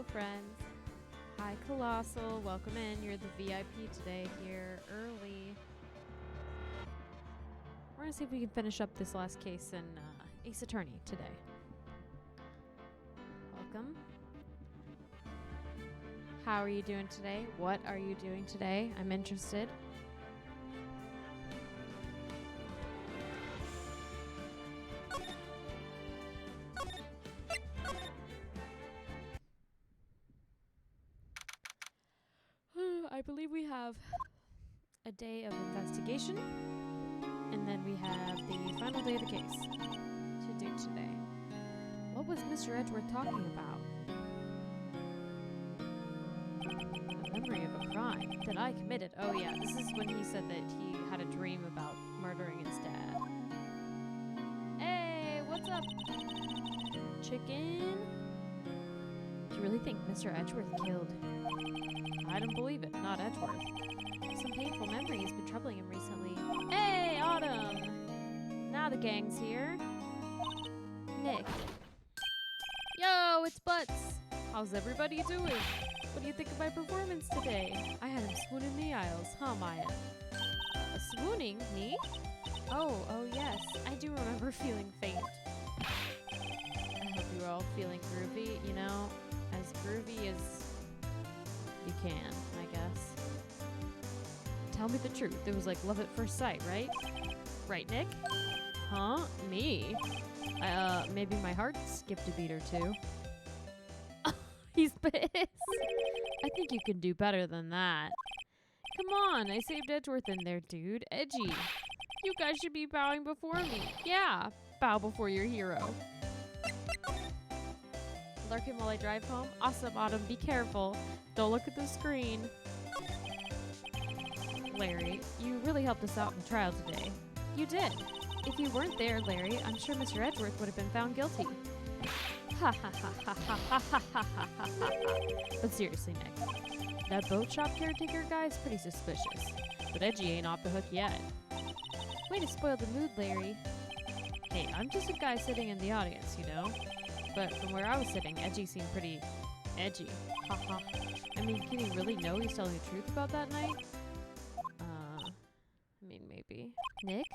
Hello, friends. Hi, Colossal. Welcome in. You're the VIP today, here early. We're going to see if we can finish up this last case in Ace Attorney today. Welcome. How are you doing today? What are you doing today? I'm interested. I believe we have a day of investigation, and then we have the final day of the case to do today. What was Mr. Edgeworth talking about? A memory of a crime that I committed. Oh yeah, this is when he said that he had a dream about murdering his dad. Hey, what's up, chicken? Do you really think Mr. Edgeworth killed? I don't believe it, not Edgeworth. Some painful memory has been troubling him recently. Hey, Autumn! Now the gang's here. Nick. Yo, it's Butts! How's everybody doing? What do you think of my performance today? I had him swoon in the aisles, huh, Maya? Swooning? Me? Oh yes. I do remember feeling faint. I hope you were all feeling groovy, you know? As groovy as you can, I guess. Tell me the truth. It was like love at first sight, right? Right, Nick? Huh? Me? Maybe my heart skipped a beat or two. He's pissed. I think you can do better than that. Come on, I saved Edgeworth in there, dude. Edgy. You guys should be bowing before me. Yeah, bow before your hero. Lurking while I drive home? Awesome, Autumn. Be careful. Don't look at the screen. Larry, you really helped us out in the trial today. You did. If you weren't there, Larry, I'm sure Mr. Edgeworth would have been found guilty. Ha ha ha ha ha ha ha ha ha ha. But seriously, Nick, that boat shop caretaker guy is pretty suspicious. But Edgy ain't off the hook yet. Way to spoil the mood, Larry. Hey, I'm just a guy sitting in the audience, you know? But from where I was sitting, Edgy seemed pretty edgy. Haha. I mean, can he really know he's telling the truth about that night? I mean, maybe. Nick?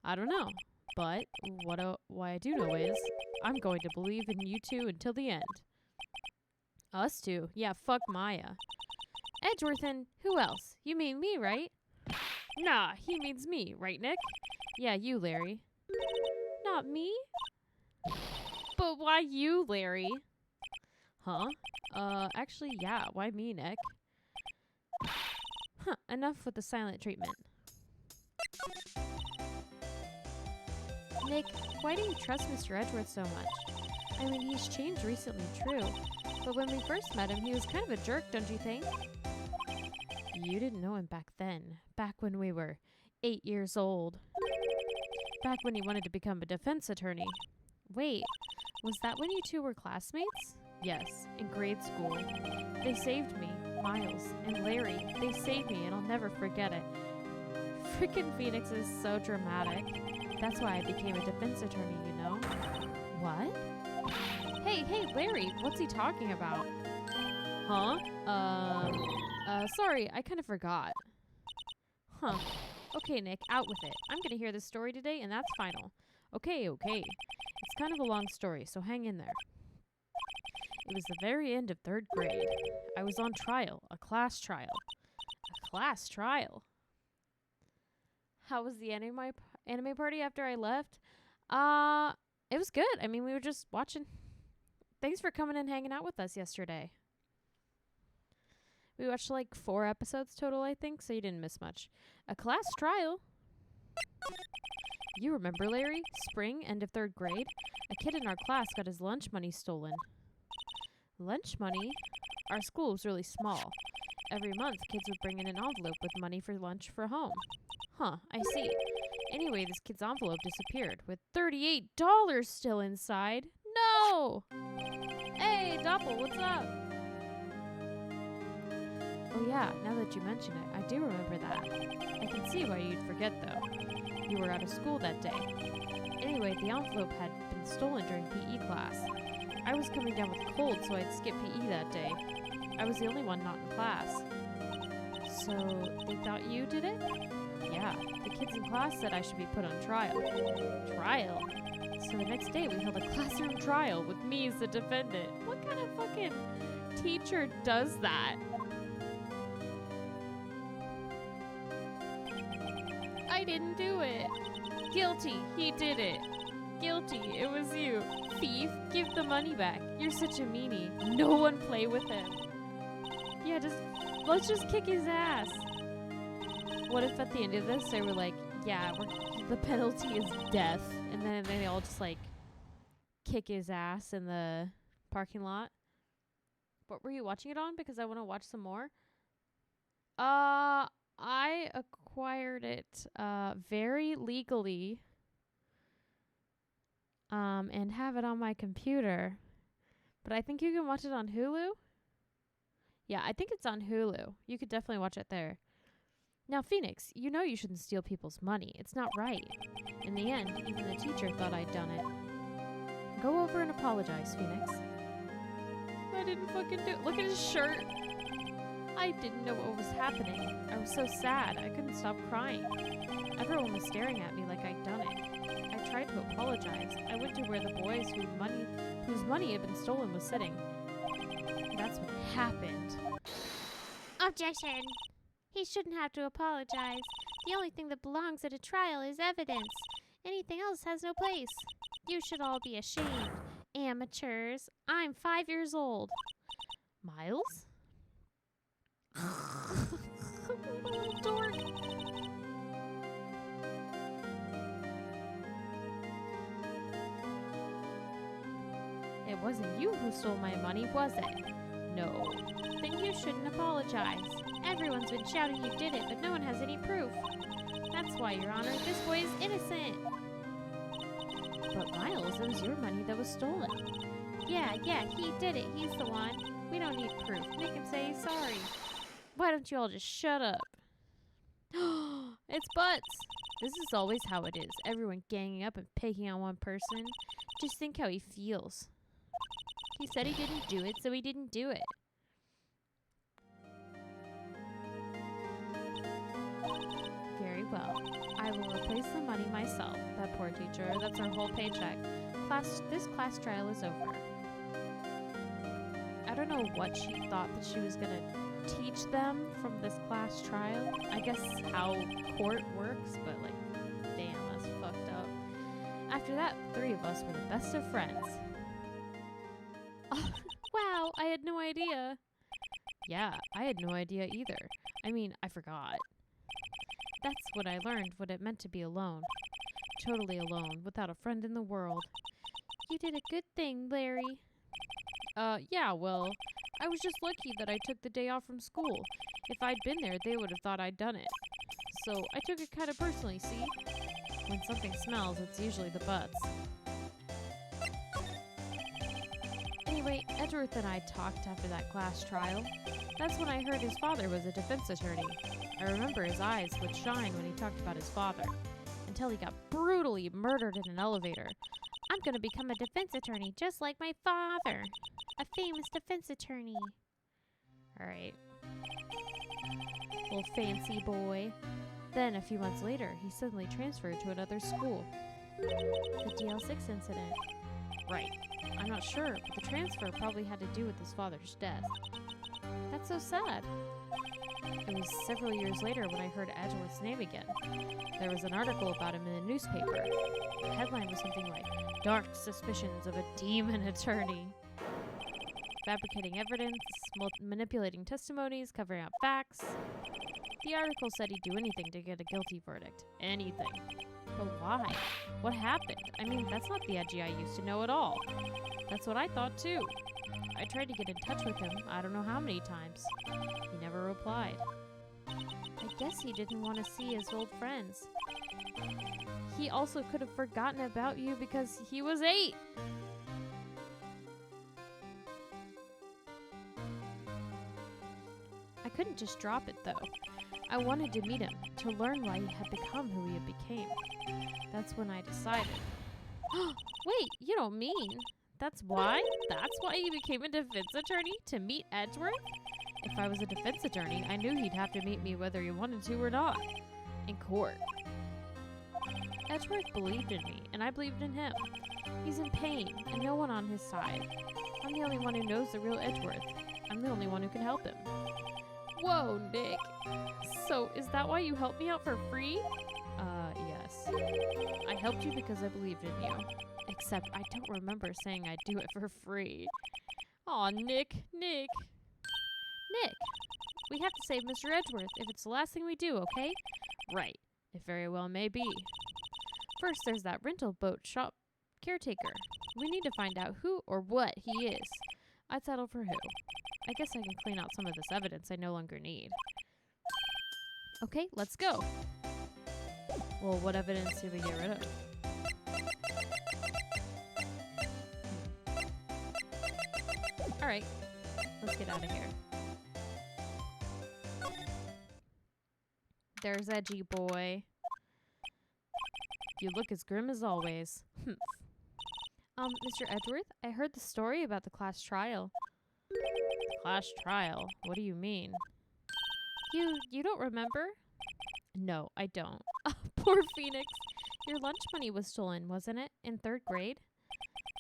I don't know. But what I do know is I'm going to believe in you two until the end. Us two? Yeah, fuck Maya. Edgeworth and who else? You mean me, right? Nah, he means me, right, Nick? Yeah, you, Larry. Not me? But why you, Larry? Huh? Actually, yeah, why me, Nick? Huh, enough with the silent treatment. Nick, why do you trust Mr. Edgeworth so much? I mean, he's changed recently, true. But when we first met him, he was kind of a jerk, don't you think? You didn't know him back then. Back when we were 8 years old. Back when he wanted to become a defense attorney. Wait, was that when you two were classmates? Yes, in grade school. They saved me, Miles, and Larry. They saved me, and I'll never forget it. Frickin' Phoenix is so dramatic. That's why I became a defense attorney, you know? What? Hey, Larry, what's he talking about? Huh? Sorry, I kind of forgot. Huh. Okay, Nick, out with it. I'm gonna hear this story today, and that's final. Okay. It's kind of a long story, so hang in there. It was the very end of 3rd grade. I was on trial, a class trial. A class trial? How was the anime party after I left? It was good. I mean, we were just watching. Thanks for coming and hanging out with us yesterday. We watched like 4 episodes total, I think, so you didn't miss much. A class trial? You remember, Larry? Spring, end of 3rd grade? A kid in our class got his lunch money stolen. Lunch money? Our school was really small. Every month, kids would bring in an envelope with money for lunch for home. Huh, I see. Anyway, this kid's envelope disappeared, with $38 still inside. No! Hey, Doppel, what's up? Oh yeah, now that you mention it, I do remember that. I can see why you'd forget, though. You were out of school that day. Anyway, the envelope had been stolen during PE class. I was coming down with a cold, so I'd skip PE that day. I was the only one not in class. So, they thought you did it? Yeah, the kids in class said I should be put on trial. Trial? So the next day we held a classroom trial with me as the defendant. What kind of fucking teacher does that? I didn't do it. Guilty, he did it. Guilty, it was you. Thief, give the money back. You're such a meanie. No one play with him. Yeah, let's just kick his ass. What if at the end of this they were like, yeah, the penalty is death, and then they all just like kick his ass in the parking lot? What were you watching it on? Because I want to watch some more. I acquired it very legally and have it on my computer. But I think you can watch it on Hulu. Yeah, I think it's on Hulu. You could definitely watch it there. Now, Phoenix, you know you shouldn't steal people's money. It's not right. In the end, even the teacher thought I'd done it. Go over and apologize, Phoenix. I didn't fucking do it. Look at his shirt. I didn't know what was happening. I was so sad. I couldn't stop crying. Everyone was staring at me like I'd done it. I tried to apologize. I went to where the boys whose money had been stolen was sitting. That's what happened. Objection! He shouldn't have to apologize. The only thing that belongs at a trial is evidence. Anything else has no place. You should all be ashamed. Amateurs. I'm 5 years old. Miles? Little dork. It wasn't you who stole my money, was it? No. Then you shouldn't apologize. Everyone's been shouting you did it, but no one has any proof. That's why, Your Honor, this boy is innocent. But Miles, it was your money that was stolen. Yeah, he did it. He's the one. We don't need proof. Make him say he's sorry. Why don't you all just shut up? It's Butts. This is always how it is. Everyone ganging up and picking on one person. Just think how he feels. He said he didn't do it, so he didn't do it. Very well. I will replace the money myself. That poor teacher. That's her whole paycheck. This class trial is over. I don't know what she thought that she was going to teach them from this class trial. I guess how court works, but like, damn, that's fucked up. After that, the three of us were the best of friends. Wow, I had no idea. Yeah, I had no idea either. I mean, I forgot. That's when I learned what it meant to be alone. Totally alone, without a friend in the world. You did a good thing, Larry. Yeah, well, I was just lucky that I took the day off from school. If I'd been there, they would have thought I'd done it. So I took it kind of personally, see? When something smells, it's usually the butts. Anyway, Edgeworth and I talked after that class trial. That's when I heard his father was a defense attorney. I remember his eyes would shine when he talked about his father, until he got brutally murdered in an elevator. I'm gonna become a defense attorney just like my father. A famous defense attorney. Alright. Little fancy boy. Then, a few months later, he suddenly transferred to another school. The DL6 incident. Right. I'm not sure, but the transfer probably had to do with his father's death. That's so sad. It was several years later when I heard Edgeworth's name again. There was an article about him in the newspaper. The headline was something like, "Dark Suspicions of a Demon Attorney." Fabricating evidence, manipulating testimonies, covering up facts. The article said he'd do anything to get a guilty verdict. Anything. But why? What happened? I mean, that's not the Edgy I used to know at all. That's what I thought too. I tried to get in touch with him, I don't know how many times. He never replied. I guess he didn't want to see his old friends. He also could have forgotten about you because he was 8. I couldn't just drop it though. I wanted to meet him, to learn why he had become who he had became. That's when I decided. Wait, you don't mean... That's why? That's why you became a defense attorney? To meet Edgeworth? If I was a defense attorney, I knew he'd have to meet me whether he wanted to or not. In court. Edgeworth believed in me, and I believed in him. He's in pain, and no one on his side. I'm the only one who knows the real Edgeworth. I'm the only one who can help him. Whoa, Nick. So, is that why you helped me out for free? Yes. I helped you because I believed in you. Except I don't remember saying I'd do it for free. Aw, Nick. Nick, we have to save Mr. Edgeworth if it's the last thing we do, okay? Right. It very well may be. First, there's that rental boat shop caretaker. We need to find out who or what he is. I'd settle for who. I guess I can clean out some of this evidence I no longer need. Okay, let's go. Well, what evidence did we get rid of? Alright, let's get out of here. There's Edgy boy. You look as grim as always. Mr. Edgeworth, I heard the story about the class trial. Class trial? What do you mean? You don't remember? No, I don't. Oh, poor Phoenix. Your lunch money was stolen, wasn't it? In 3rd grade?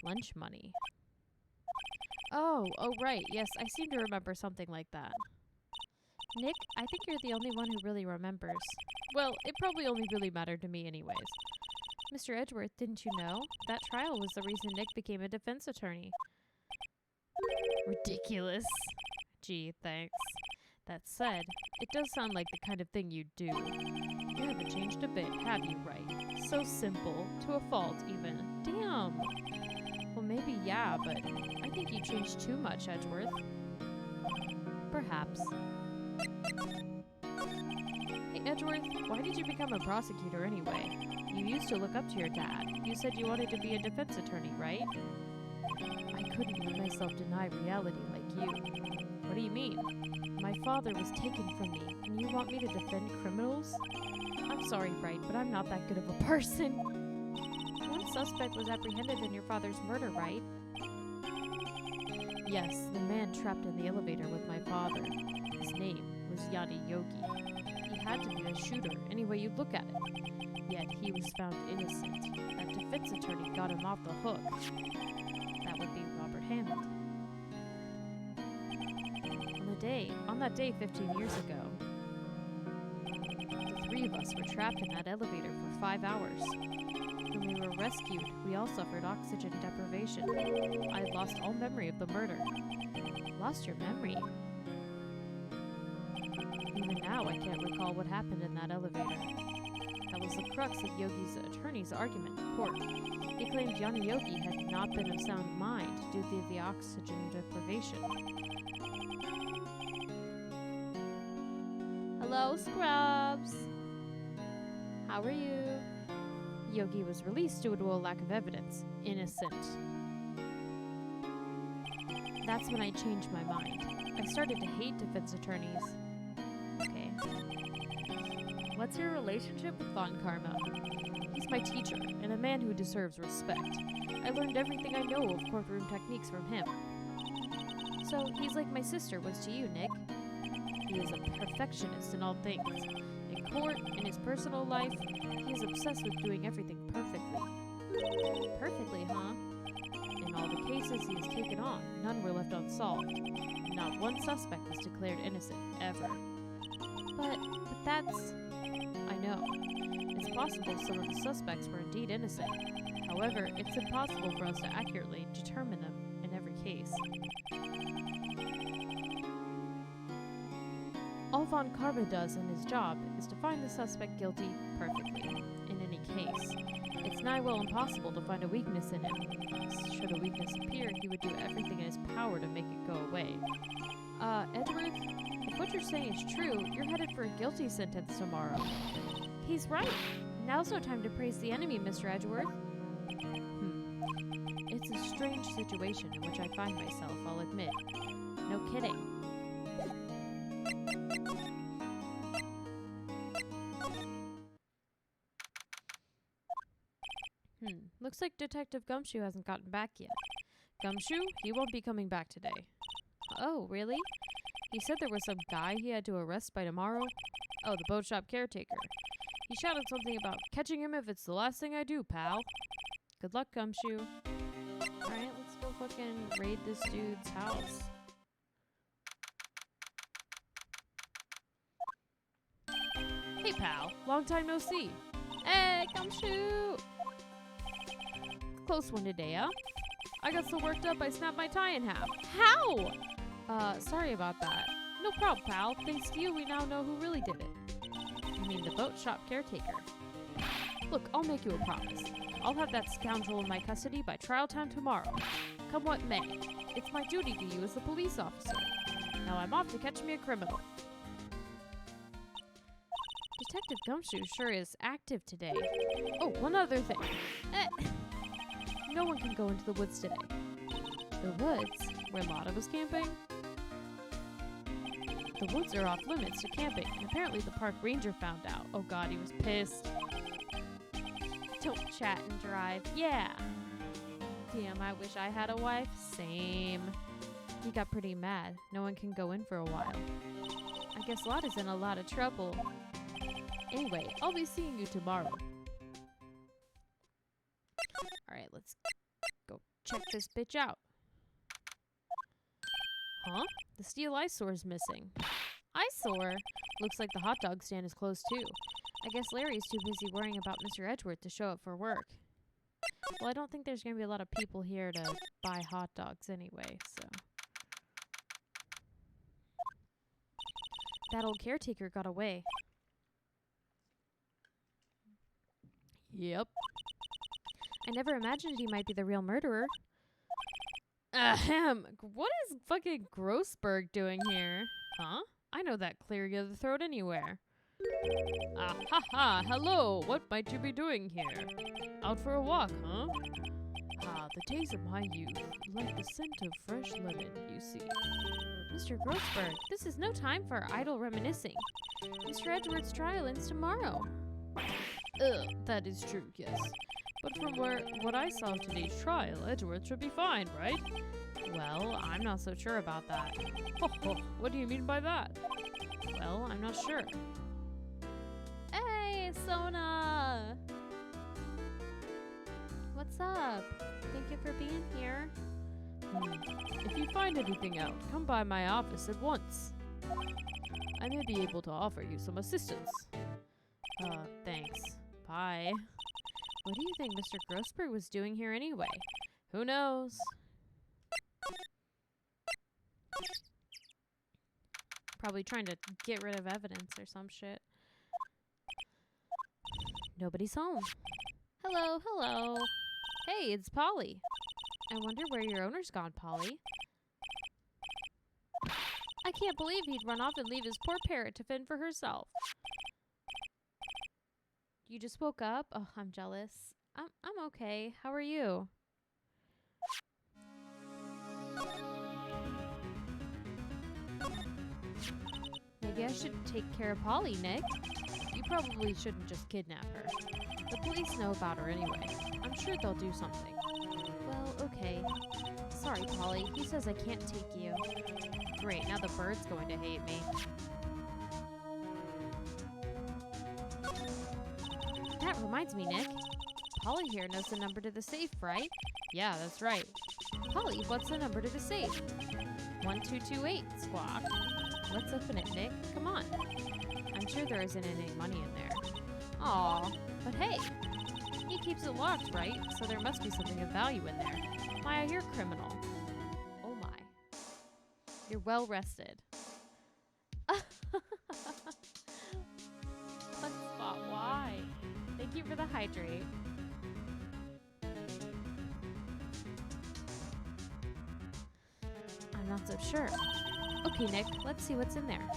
Lunch money? Oh, right. Yes, I seem to remember something like that. Nick, I think you're the only one who really remembers. Well, it probably only really mattered to me anyways. Mr. Edgeworth, didn't you know? That trial was the reason Nick became a defense attorney. Ridiculous. Gee, thanks. That said, it does sound like the kind of thing you'd do. You haven't changed a bit, have you, Wright? So simple. To a fault, even. Damn. Well, maybe yeah, but I think you changed too much, Edgeworth. Perhaps. Hey, Edgeworth, why did you become a prosecutor anyway? You used to look up to your dad. You said you wanted to be a defense attorney, right? I couldn't let myself deny reality like you. What do you mean? My father was taken from me, and you want me to defend criminals? I'm sorry, Wright, but I'm not that good of a person. One suspect was apprehended in your father's murder, right? Yes, the man trapped in the elevator with my father. His name was Yanni Yogi. He had to be the shooter, any way you look at it. Yet he was found innocent. That defense attorney got him off the hook. That would be Robert Hammond. On that day 15 years ago, the 3 of us were trapped in that elevator for 5 hours. When we were rescued, we all suffered oxygen deprivation. I had lost all memory of the murder. Lost your memory? Even now, I can't recall what happened in that elevator. That was the crux of Yogi's attorney's argument in court. He claimed Yanni Yogi had not been of sound mind due to the oxygen deprivation. Hello, Scrubs! How are you? Yogi was released due to a lack of evidence. Innocent. That's when I changed my mind. I started to hate defense attorneys. Okay. What's your relationship with Von Karma? He's my teacher, and a man who deserves respect. I learned everything I know of courtroom techniques from him. So, he's like my sister was to you, Nick. He is a perfectionist in all things. In court, in his personal life, he is obsessed with doing everything perfectly. Perfectly, huh? In all the cases he has taken on, none were left unsolved. Not one suspect was declared innocent, ever. But that's... I know. It's possible some of the suspects were indeed innocent. However, it's impossible for us to accurately determine them in every case. All Von Karma does in his job is to find the suspect guilty perfectly, in any case. It's nigh well impossible to find a weakness in him. Should a weakness appear, he would do everything in his power to make it go away. Edgeworth, if what you're saying is true, you're headed for a guilty sentence tomorrow. He's right. Now's no time to praise the enemy, Mr. Edgeworth. It's a strange situation in which I find myself, I'll admit. No kidding. Looks like Detective Gumshoe hasn't gotten back yet. Gumshoe, he won't be coming back today. Oh, really? He said there was some guy he had to arrest by tomorrow. Oh, the boat shop caretaker. He shouted something about catching him if it's the last thing I do, pal. Good luck, Gumshoe. Alright, let's go fucking raid this dude's house. Hey, pal. Long time no see. Hey, Gumshoe! Close one today, huh? I got so worked up I snapped my tie in half. How? Sorry about that. No problem, pal. Thanks to you, we now know who really did it. You mean the boat shop caretaker. Look, I'll make you a promise. I'll have that scoundrel in my custody by trial time tomorrow. Come what may. It's my duty to you as the police officer. Now I'm off to catch me a criminal. Detective Gumshoe sure is active today. Oh, one other thing. No one can go into the woods today. The woods? Where Lotta was camping? The woods are off limits to camping, and apparently the park ranger found out. Oh god, he was pissed. Don't chat and drive. Yeah. Damn, I wish I had a wife. Same. He got pretty mad. No one can go in for a while. I guess Lotta's in a lot of trouble. Anyway, I'll be seeing you tomorrow. Alright, let's go check this bitch out. Huh? The steel eyesore's missing. Eyesore? Looks like the hot dog stand is closed too. I guess Larry's too busy worrying about Mr. Edgeworth to show up for work. Well, I don't think there's going to be a lot of people here to buy hot dogs anyway, so. That old caretaker got away. Yep. I never imagined he might be the real murderer. Ahem. What is fucking Grossberg doing here? Huh? I know that clearing of the throat anywhere. Ah ha ha, hello, what might you be doing here? Out for a walk, huh? Ah, the days of my youth, like the scent of fresh lemon, you see. Mr. Grossberg, this is no time for idle reminiscing. Mr. Edgeworth's trial ends tomorrow. That is true, yes. But from what I saw of today's trial, Edgeworth should be fine, right? Well, I'm not so sure about that. What do you mean by that? Well, I'm not sure. Hey, Sona! What's up? Thank you for being here. If you find anything out, come by my office at once. I may be able to offer you some assistance. Thanks. Bye. What do you think Mr. Grossberg was doing here anyway? Who knows? Probably trying to get rid of evidence or some shit. Nobody's home. Hello, hello. Hey, it's Polly. I wonder where your owner's gone, Polly. I can't believe he'd run off and leave his poor parrot to fend for herself. You just woke up? Oh, I'm jealous. I'm okay. How are you? Maybe I should take care of Polly, Nick. You probably shouldn't just kidnap her. The police know about her anyway. I'm sure they'll do something. Well, okay. Sorry, Polly. He says I can't take you. Great, now the bird's going to hate me. That reminds me, Nick. Polly here knows the number to the safe, right? Yeah, that's right. Polly, what's the number to the safe? 1228, Squawk. Let's open it, Nick. Come on. I'm sure there isn't any money in there. Aw, but hey, he keeps it locked, right? So there must be something of value in there. Maya, you're a criminal. Oh my. You're well rested. Spot, why? Thank you for the hydrate. I'm not so sure. Okay, Nick, let's see what's in there.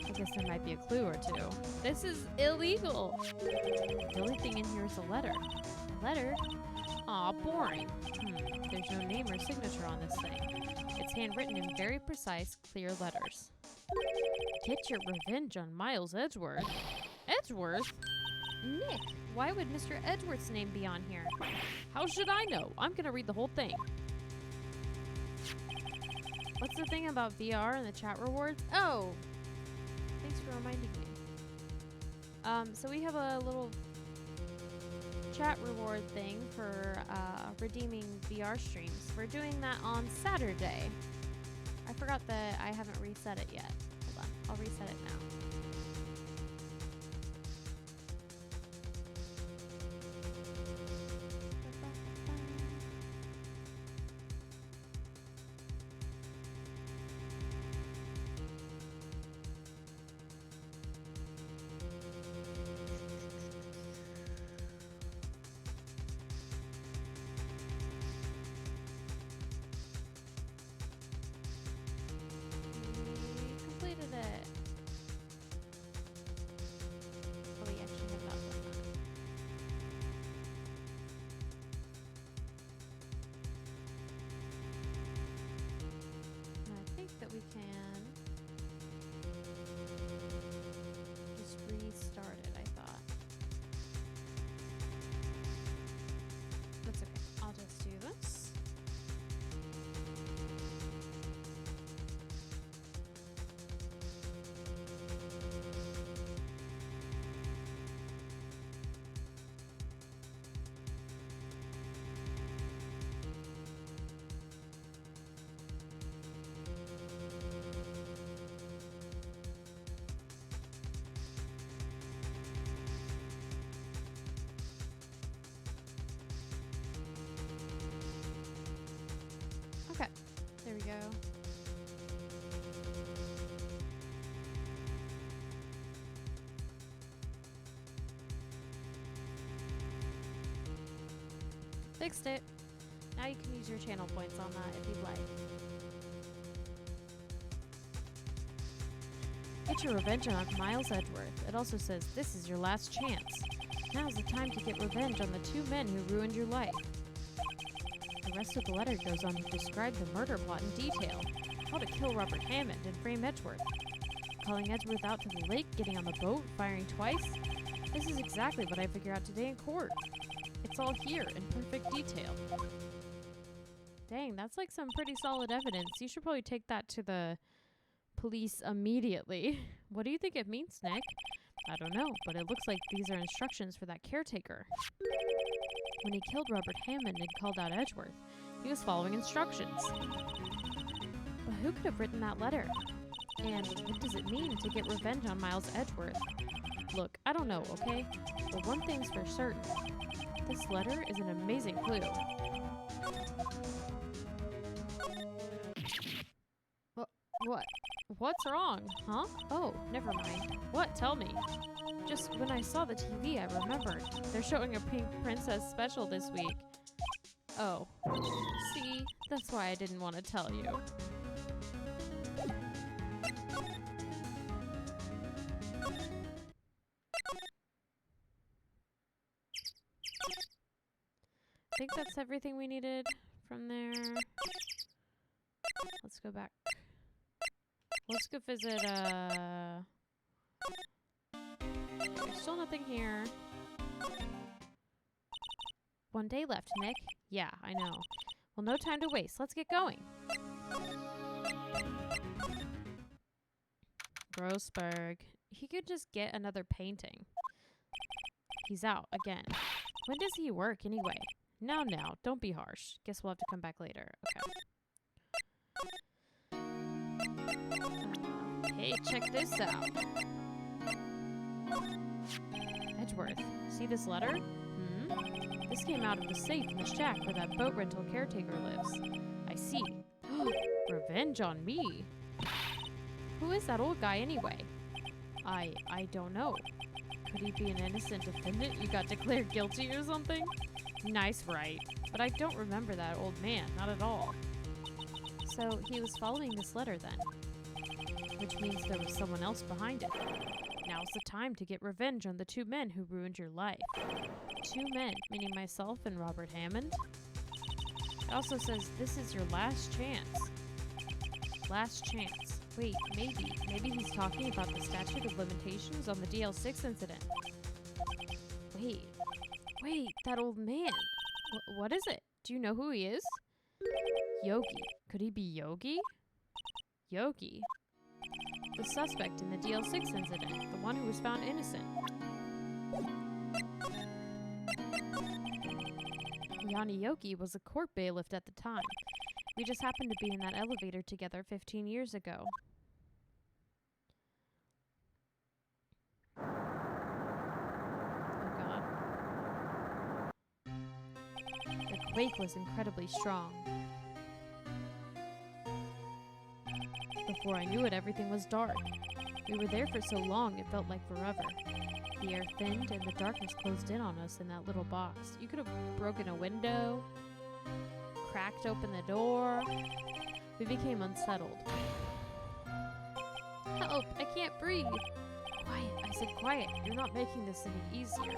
I guess there might be a clue or two. This is illegal! The only thing in here is a letter. A letter? Aw, boring. There's no name or signature on this thing. It's handwritten in very precise, clear letters. Get your revenge on Miles Edgeworth. Edgeworth? Nick, why would Mr. Edgeworth's name be on here? How should I know? I'm gonna read the whole thing. What's the thing about VR and the chat rewards? Oh! Thanks for reminding me. So we have a little chat reward thing for redeeming VR streams. We're doing that on Saturday. I forgot that I haven't reset it yet. Hold on, I'll reset it now. Completed it. Oh, we actually have not done that. And I think that we can just restart it, I thought. That's okay. I'll just do this. Okay, there we go. Fixed it. Now you can use your channel points on that if you'd like. Get your revenge on Miles Edgeworth. It also says, this is your last chance. Now's the time to get revenge on the two men who ruined your life. The rest of the letter goes on to describe the murder plot in detail. How to kill Robert Hammond and frame Edgeworth. Calling Edgeworth out to the lake, getting on the boat, firing twice. This is exactly what I figured out today in court. It's all here in perfect detail. Dang, that's like some pretty solid evidence. You should probably take that to the police immediately. What do you think it means, Nick? I don't know, but it looks like these are instructions for that caretaker. When he killed Robert Hammond and called out Edgeworth, he was following instructions. But who could have written that letter? And what does it mean to get revenge on Miles Edgeworth? Look, I don't know, okay? But one thing's for certain. This letter is an amazing clue. What? What's wrong? Huh? Oh, never mind. What? Tell me. Just when I saw the TV, I remembered. They're showing a Pink Princess special this week. Oh. See? That's why I didn't want to tell you. I think that's everything we needed from there. Let's go back. Let's go visit, there's still nothing here. One day left, Nick. Yeah, I know. Well, no time to waste. Let's get going. Grossberg. He could just get another painting. He's out again. When does he work anyway? Now, don't be harsh. Guess we'll have to come back later. Okay. Hey, check this out. Edgeworth, see this letter? This came out of the safe in the shack where that boat rental caretaker lives. I see. Revenge on me. Who is that old guy anyway? I don't know. Could he be an innocent defendant you got declared guilty or something? Nice, Wright. But I don't remember that old man, not at all. So he was following this letter then. Which means there was someone else behind it. Now's the time to get revenge on the two men who ruined your life. Two men, meaning myself and Robert Hammond. It also says this is your last chance. Last chance. Wait, maybe he's talking about the statute of limitations on the DL6 incident. Wait, that old man. What is it? Do you know who he is? Yogi. Could he be Yogi? Yogi? The suspect in the DL6 incident, the one who was found innocent. Yanni Yogi was a court bailiff at the time. We just happened to be in that elevator together 15 years ago. Oh god. The quake was incredibly strong. Before I knew it, everything was dark. We were there for so long, it felt like forever. The air thinned and the darkness closed in on us in that little box. You could have broken a window, cracked open the door. We became unsettled. Help! I can't breathe! Quiet! I said quiet. You're not making this any easier.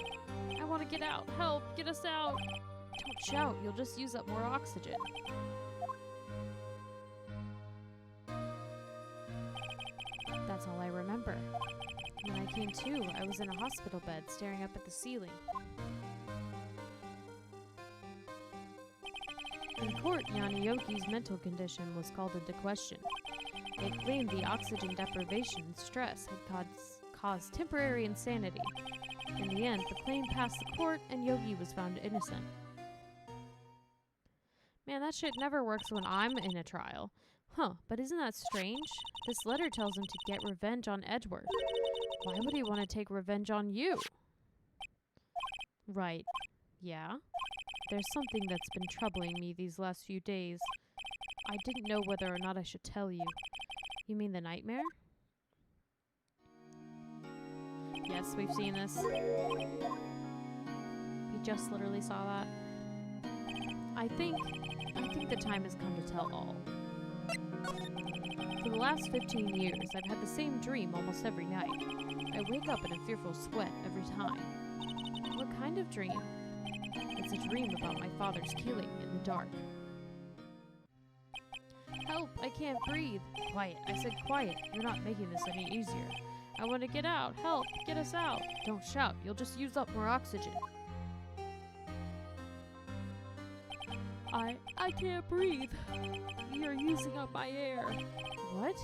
I want to get out. Help! Get us out! Don't shout. You'll just use up more oxygen. That's all I remember. When I came to, I was in a hospital bed staring up at the ceiling. In court, Yanni Yogi's mental condition was called into question. They claimed the oxygen deprivation and stress had caused temporary insanity. In the end, the claim passed the court and Yogi was found innocent. Man, that shit never works when I'm in a trial. Huh, but isn't that strange? This letter tells him to get revenge on Edgeworth. Why would he want to take revenge on you? Right. Yeah? There's something that's been troubling me these last few days. I didn't know whether or not I should tell you. You mean the nightmare? Yes, we've seen this. We just literally saw that. I think the time has come to tell all. For the last 15 years, I've had the same dream almost every night. I wake up in a fearful sweat every time. What kind of dream? It's a dream about my father's killing in the dark. Help! I can't breathe! Quiet! I said quiet! You're not making this any easier. I want to get out! Help! Get us out! Don't shout! You'll just use up more oxygen. I can't breathe. You're using up my air. What?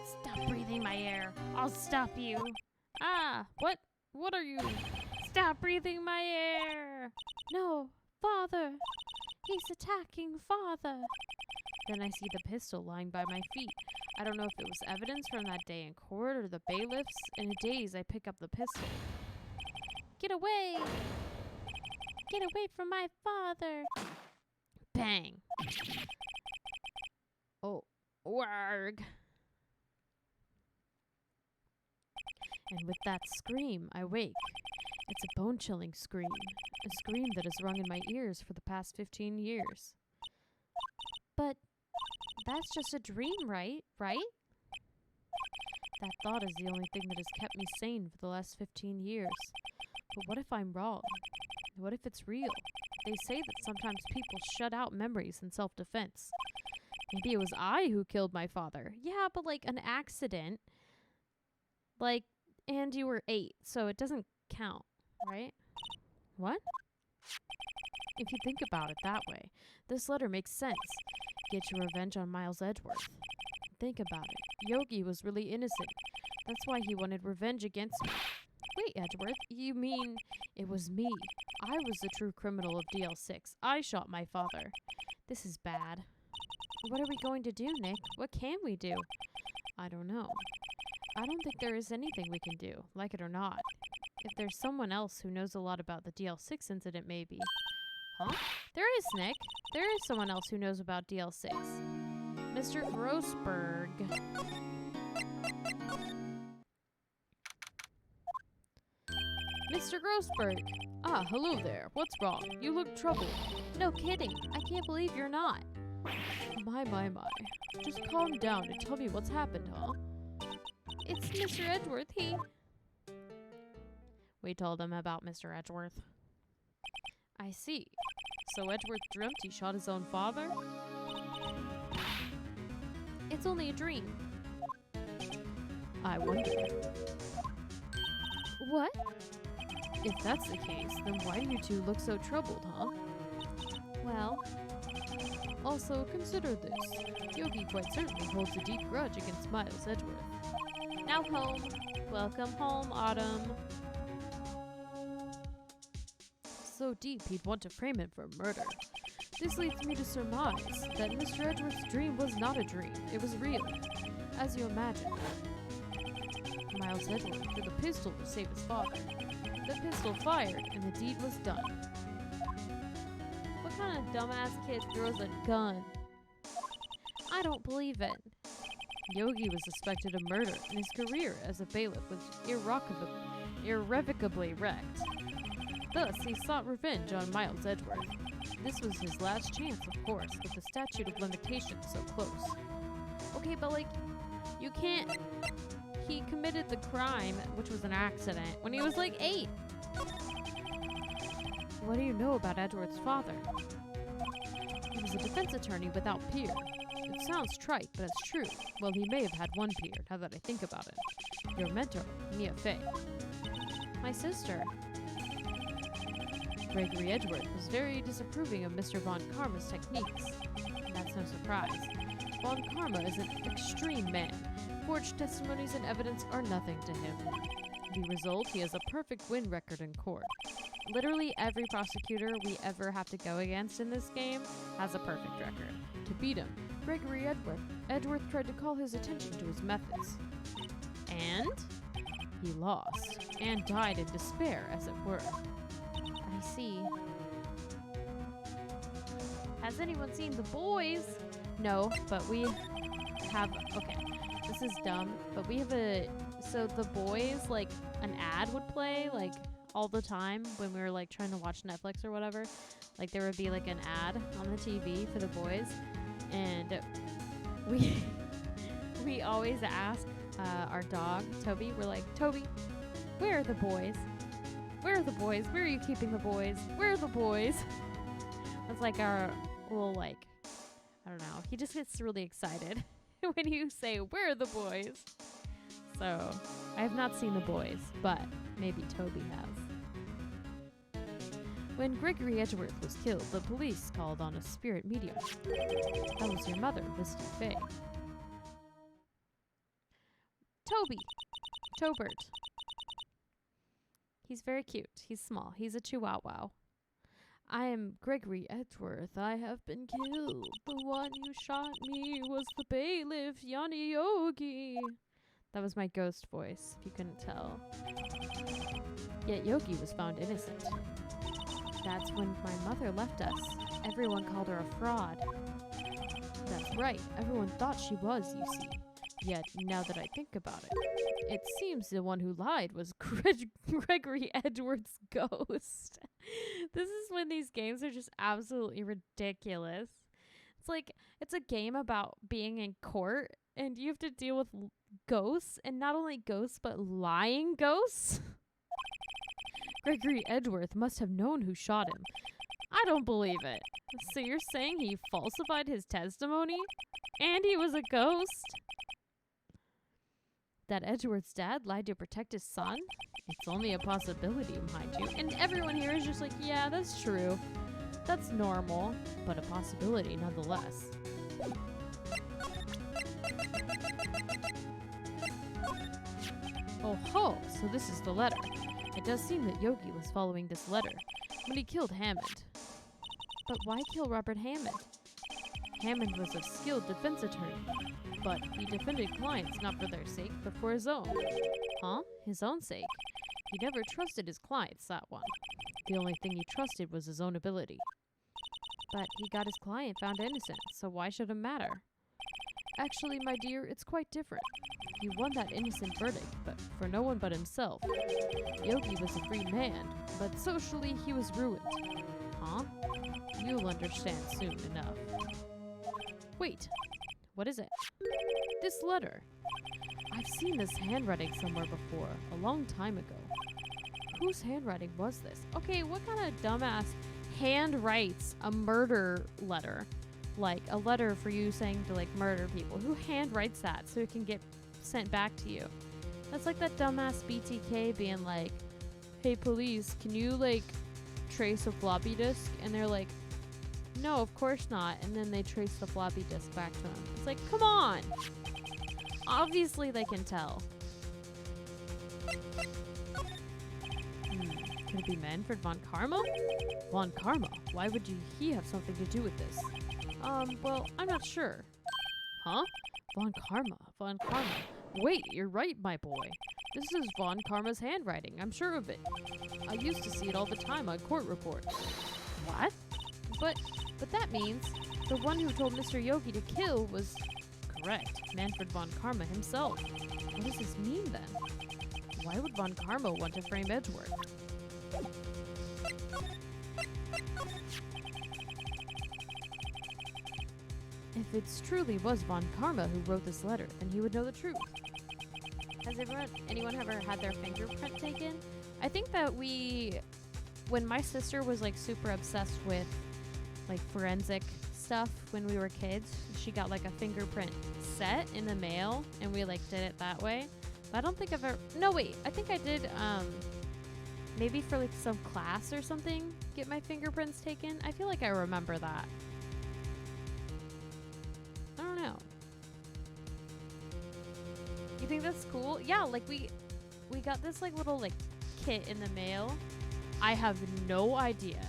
Stop breathing my air. I'll stop you. Ah! What are you? Stop breathing my air. No! Father! He's attacking Father. Then I see the pistol lying by my feet. I don't know if it was evidence from that day in court or the bailiffs. In a daze, I pick up the pistol. Get away! Get away from my father! Bang! Oh, warg! And with that scream, I wake. It's a bone-chilling scream. A scream that has rung in my ears for the past 15 years. But that's just a dream, right? That thought is the only thing that has kept me sane for the last 15 years. But what if I'm wrong? What if it's real? They say that sometimes people shut out memories in self-defense. Maybe it was I who killed my father. Yeah, but like an accident. Like, and you were 8, so it doesn't count, right? What? If you think about it that way, this letter makes sense. Get your revenge on Miles Edgeworth. Think about it. Yogi was really innocent. That's why he wanted revenge against me. Wait, Edgeworth, you mean it was me? I was the true criminal of DL6. I shot my father. This is bad. What are we going to do, Nick? What can we do? I don't know. I don't think there is anything we can do, like it or not. If there's someone else who knows a lot about the DL6 incident, maybe. Huh? There is, Nick. There is someone else who knows about DL6. Mr. Grossberg. Mr. Grossberg! Ah, hello there. What's wrong? You look troubled. No kidding. I can't believe you're not. My. Just calm down and tell me what's happened, huh? It's Mr. Edgeworth. We told him about Mr. Edgeworth. I see. So Edgeworth dreamt he shot his own father? It's only a dream. I wonder. What? If that's the case, then why do you two look so troubled, huh? Well, Also, consider this. Yogi quite certainly holds a deep grudge against Miles Edgeworth. Now home. Welcome home, Autumn. So deep he'd want to frame him for murder. This leads me to surmise that Mr. Edgeworth's dream was not a dream, it was real. As you imagine. Miles Edgeworth threw the pistol to save his father. The pistol fired, and the deed was done. What kind of dumbass kid throws a gun? I don't believe it. Yogi was suspected of murder, and his career as a bailiff was irrevocably wrecked. Thus, he sought revenge on Miles Edgeworth. This was his last chance, of course, with the statute of limitations so close. Okay, but like, you can't... He committed the crime, which was an accident, when he was like 8. What do you know about Edgeworth's father? He was a defense attorney without peer. It sounds trite, but it's true. Well, he may have had one peer, now that I think about it. Your mentor, Mia Fey. My sister. Gregory Edgeworth was very disapproving of Mr. Von Karma's techniques. And that's no surprise. Von Karma is an extreme man. Forged testimonies and evidence are nothing to him. The result, he has a perfect win record in court. Literally every prosecutor we ever have to go against in this game has a perfect record. To beat him, Gregory Edgeworth tried to call his attention to his methods. And he lost, and died in despair, as it were. I see. Has anyone seen The Boys? No, but we have... Okay, this is dumb, but we have a... So The Boys, like, an ad would play, like, all the time when we were, like, trying to watch Netflix or whatever. Like, there would be, like, an ad on the TV for The Boys. And we always ask our dog, Toby, we're like, Toby, where are the boys? Where are the boys? Where are you keeping the boys? Where are the boys? That's like our little, like, I don't know. He just gets really excited when you say, where are the boys? So, I have not seen The Boys, but maybe Toby has. When Gregory Edgeworth was killed, the police called on a spirit medium. That was your mother, Misty Fey. Toby. Tobert. He's very cute. He's small. He's a chihuahua. I am Gregory Edgeworth. I have been killed. The one who shot me was the bailiff, Yanni Yogi. That was my ghost voice, if you couldn't tell. Yet Yogi was found innocent. That's when my mother left us. Everyone called her a fraud. That's right. Everyone thought she was, you see. Yet, now that I think about it, it seems the one who lied was Gregory Edgeworth's ghost. This is when these games are just absolutely ridiculous. It's like, it's a game about being in court, and you have to deal with ghosts, and not only ghosts, but lying ghosts. Gregory Edgeworth must have known who shot him. I don't believe it. So you're saying he falsified his testimony? And he was a ghost? That Edgeworth's dad lied to protect his son? It's only a possibility, mind you. And everyone here is just like, yeah, that's true. That's normal, but a possibility nonetheless. Oh ho, so this is the letter. It does seem that Yogi was following this letter when he killed Hammond. But why kill Robert Hammond? Hammond was a skilled defense attorney, but he defended clients not for their sake, but for his own. Huh? His own sake? He never trusted his clients, that one. The only thing he trusted was his own ability. But he got his client found innocent, so why should it matter? Actually, my dear, it's quite different. He won that innocent verdict, but for no one but himself. Yogi was a free man, but socially he was ruined. Huh? You'll understand soon enough. Wait, what is it? This letter. I've seen this handwriting somewhere before, a long time ago. Whose handwriting was this? Okay, what kind of dumbass hand writes a murder letter? Like, a letter for you saying to, like, murder people. Who hand writes that so it can get sent back to you? That's like that dumbass BTK being like, hey, police, can you, like, trace a floppy disk? And they're like, No, of course not. And then they trace the floppy disk back to him. It's like, come on! Obviously they can tell. Could it be Manfred von Karma? Von Karma? Why would he have something to do with this? Well, I'm not sure. Huh? Von Karma. Von Karma. Wait, you're right, my boy. This is Von Karma's handwriting. I'm sure of it. I used to see it all the time on court reports. What? But that means the one who told Mr. Yogi to kill was correct. Manfred von Karma himself. What does this mean then? Why would von Karma want to frame Edgeworth? If it truly was von Karma who wrote this letter, then he would know the truth. Has anyone ever had their fingerprint taken? I think that when my sister was like super obsessed with like forensic stuff when we were kids, she got like a fingerprint set in the mail and we like did it that way. But I don't think I've ever, no wait, I think I did maybe for like some class or something get my fingerprints taken. I feel like I remember that. I don't know. You think that's cool? Yeah, like we got this like little like kit in the mail. I have no idea.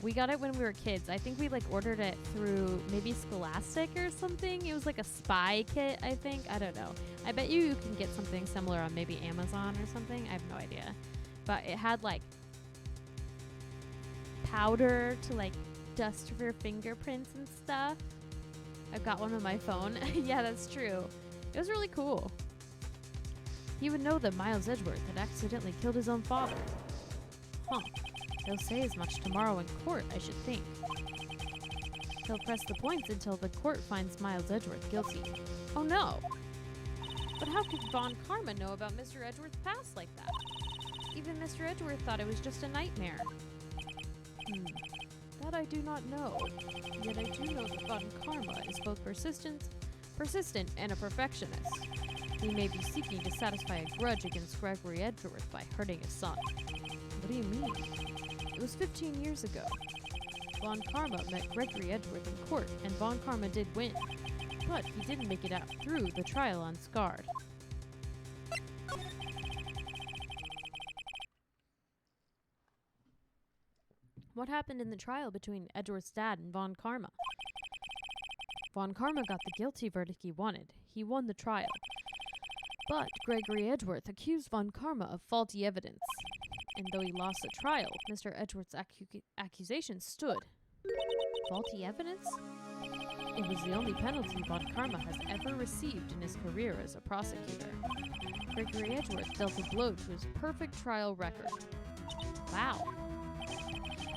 We got it when we were kids. I think we like ordered it through maybe Scholastic or something. It was like a spy kit, I think. I don't know. I bet you can get something similar on maybe Amazon or something. I have no idea. But it had like powder to like dust your fingerprints and stuff. I've got one on my phone. Yeah, that's true. It was really cool. He would know that Miles Edgeworth had accidentally killed his own father. Huh. He'll say as much tomorrow in court, I should think. He'll press the points until the court finds Miles Edgeworth guilty. Oh no! But how could Von Karma know about Mr. Edgeworth's past like that? Even Mr. Edgeworth thought it was just a nightmare. That I do not know. Yet I do know that Von Karma is both persistent and a perfectionist. He may be seeking to satisfy a grudge against Gregory Edgeworth by hurting his son. What do you mean? It was 15 years ago. Von Karma met Gregory Edgeworth in court, and Von Karma did win. But he didn't make it out through the trial unscarred. What happened in the trial between Edgeworth's dad and Von Karma? Von Karma got the guilty verdict he wanted. He won the trial. But Gregory Edgeworth accused Von Karma of faulty evidence. And though he lost the trial, Mr. Edgeworth's accusation stood. Faulty evidence? It was the only penalty Von Karma has ever received in his career as a prosecutor. Gregory Edgeworth dealt a blow to his perfect trial record. Wow.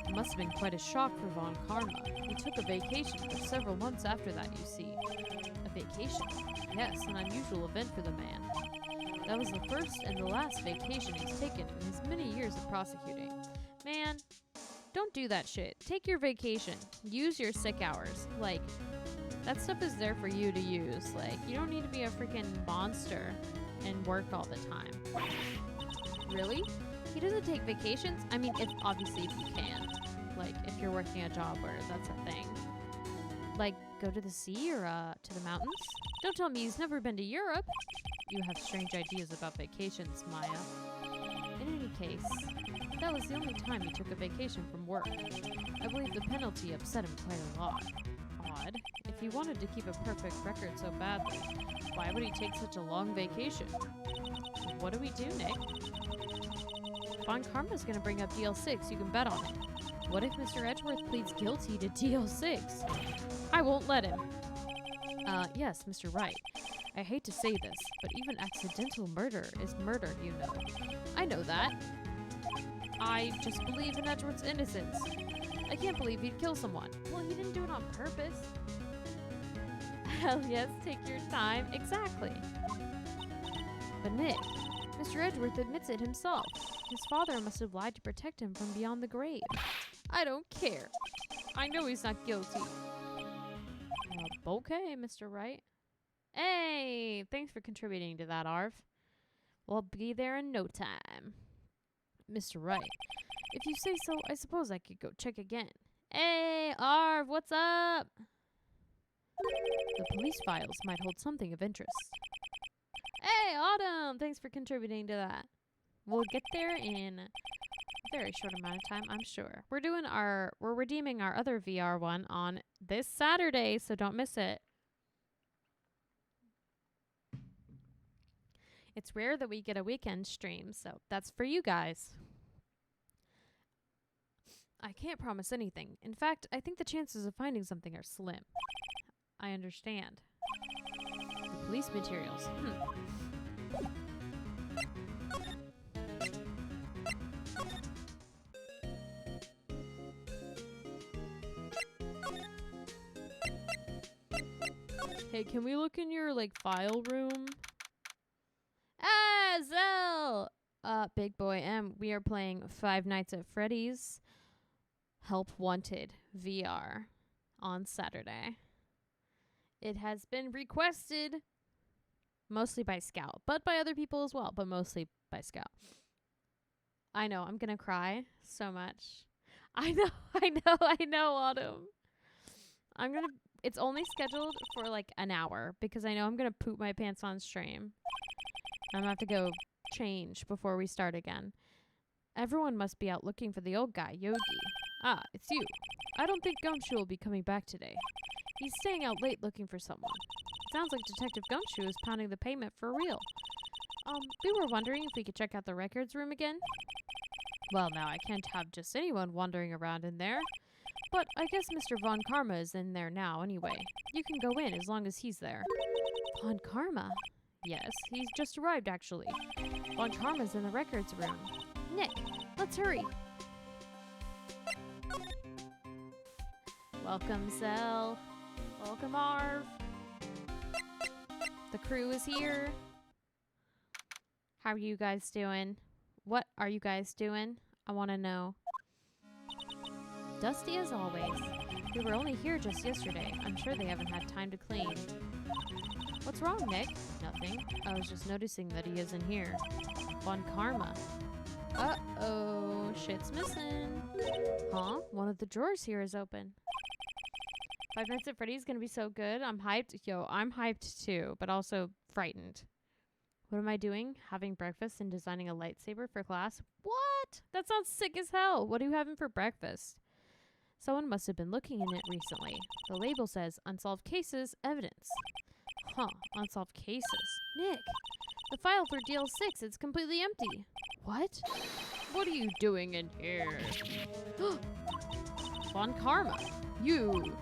It must have been quite a shock for Von Karma. He took a vacation for several months after that, you see. A vacation? Yes, an unusual event for the man. That was the first and the last vacation he's taken in his many years of prosecuting. Man, don't do that shit. Take your vacation. Use your sick hours. Like, that stuff is there for you to use. Like, you don't need to be a freaking monster and work all the time. Really? He doesn't take vacations? I mean, if you can. Like, if you're working a job where that's a thing. Like, go to the sea or to the mountains? Don't tell me he's never been to Europe. You have strange ideas about vacations, Maya. In any case, that was the only time he took a vacation from work. I believe the penalty upset him quite a lot. Odd. If he wanted to keep a perfect record so badly, why would he take such a long vacation? What do we do, Nick? Von Karma's gonna bring up DL6, you can bet on it. What if Mr. Edgeworth pleads guilty to DL6? I won't let him. Yes, Mr. Wright. I hate to say this, but even accidental murder is murder, you know. I know that. I just believe in Edgeworth's innocence. I can't believe he'd kill someone. Well, he didn't do it on purpose. Hell yes, take your time. Exactly. But Nick, Mr. Edgeworth admits it himself. His father must have lied to protect him from beyond the grave. I don't care. I know he's not guilty. Okay, Mr. Wright. Hey, thanks for contributing to that, Arv. We'll be there in no time. Mr. Wright, if you say so, I suppose I could go check again. Hey, Arv, what's up? The police files might hold something of interest. Hey, Autumn! Thanks for contributing to that. We'll get there in a very short amount of time, I'm sure. We're redeeming our other VR one on this Saturday, so don't miss it. It's rare that we get a weekend stream, so that's for you guys. I can't promise anything. In fact, I think the chances of finding something are slim. I understand. The police materials. Hey, can we look in your, file room? Ah, Zell! Big boy M, we are playing Five Nights at Freddy's Help Wanted VR on Saturday. It has been requested mostly by Scout, but by other people as well, but mostly by Scout. I know, I'm gonna cry so much. I know, Autumn. It's only scheduled for an hour because I know I'm gonna poop my pants on stream. I'm gonna have to go change before we start again. Everyone must be out looking for the old guy, Yogi. Ah, it's you. I don't think Gumshoe will be coming back today. He's staying out late looking for someone. Sounds like Detective Gumshoe is pounding the pavement for real. We were wondering if we could check out the records room again. Well, now I can't have just anyone wandering around in there. But I guess Mr. Von Karma is in there now anyway. You can go in as long as he's there. Von Karma? Yes, he's just arrived actually. Von Karma's in the records room. Nick, let's hurry. Welcome, Zell. Welcome, Arv. The crew is here. How are you guys doing? What are you guys doing? I want to know. Dusty as always. We were only here just yesterday. I'm sure they haven't had time to clean. What's wrong, Nick? Nothing. I was just noticing that he isn't here. Von Karma. Uh-oh. Shit's missing. Huh? One of the drawers here is open. Five Nights at Freddy's gonna be so good. I'm hyped. Yo, I'm hyped too, but also frightened. What am I doing? Having breakfast and designing a lightsaber for class? What? That sounds sick as hell. What are you having for breakfast? Someone must have been looking in it recently. The label says, Unsolved Cases, Evidence. Huh, unsolved cases. Nick, the file for DL6, it's completely empty. What? What are you doing in here? Von Karma, you.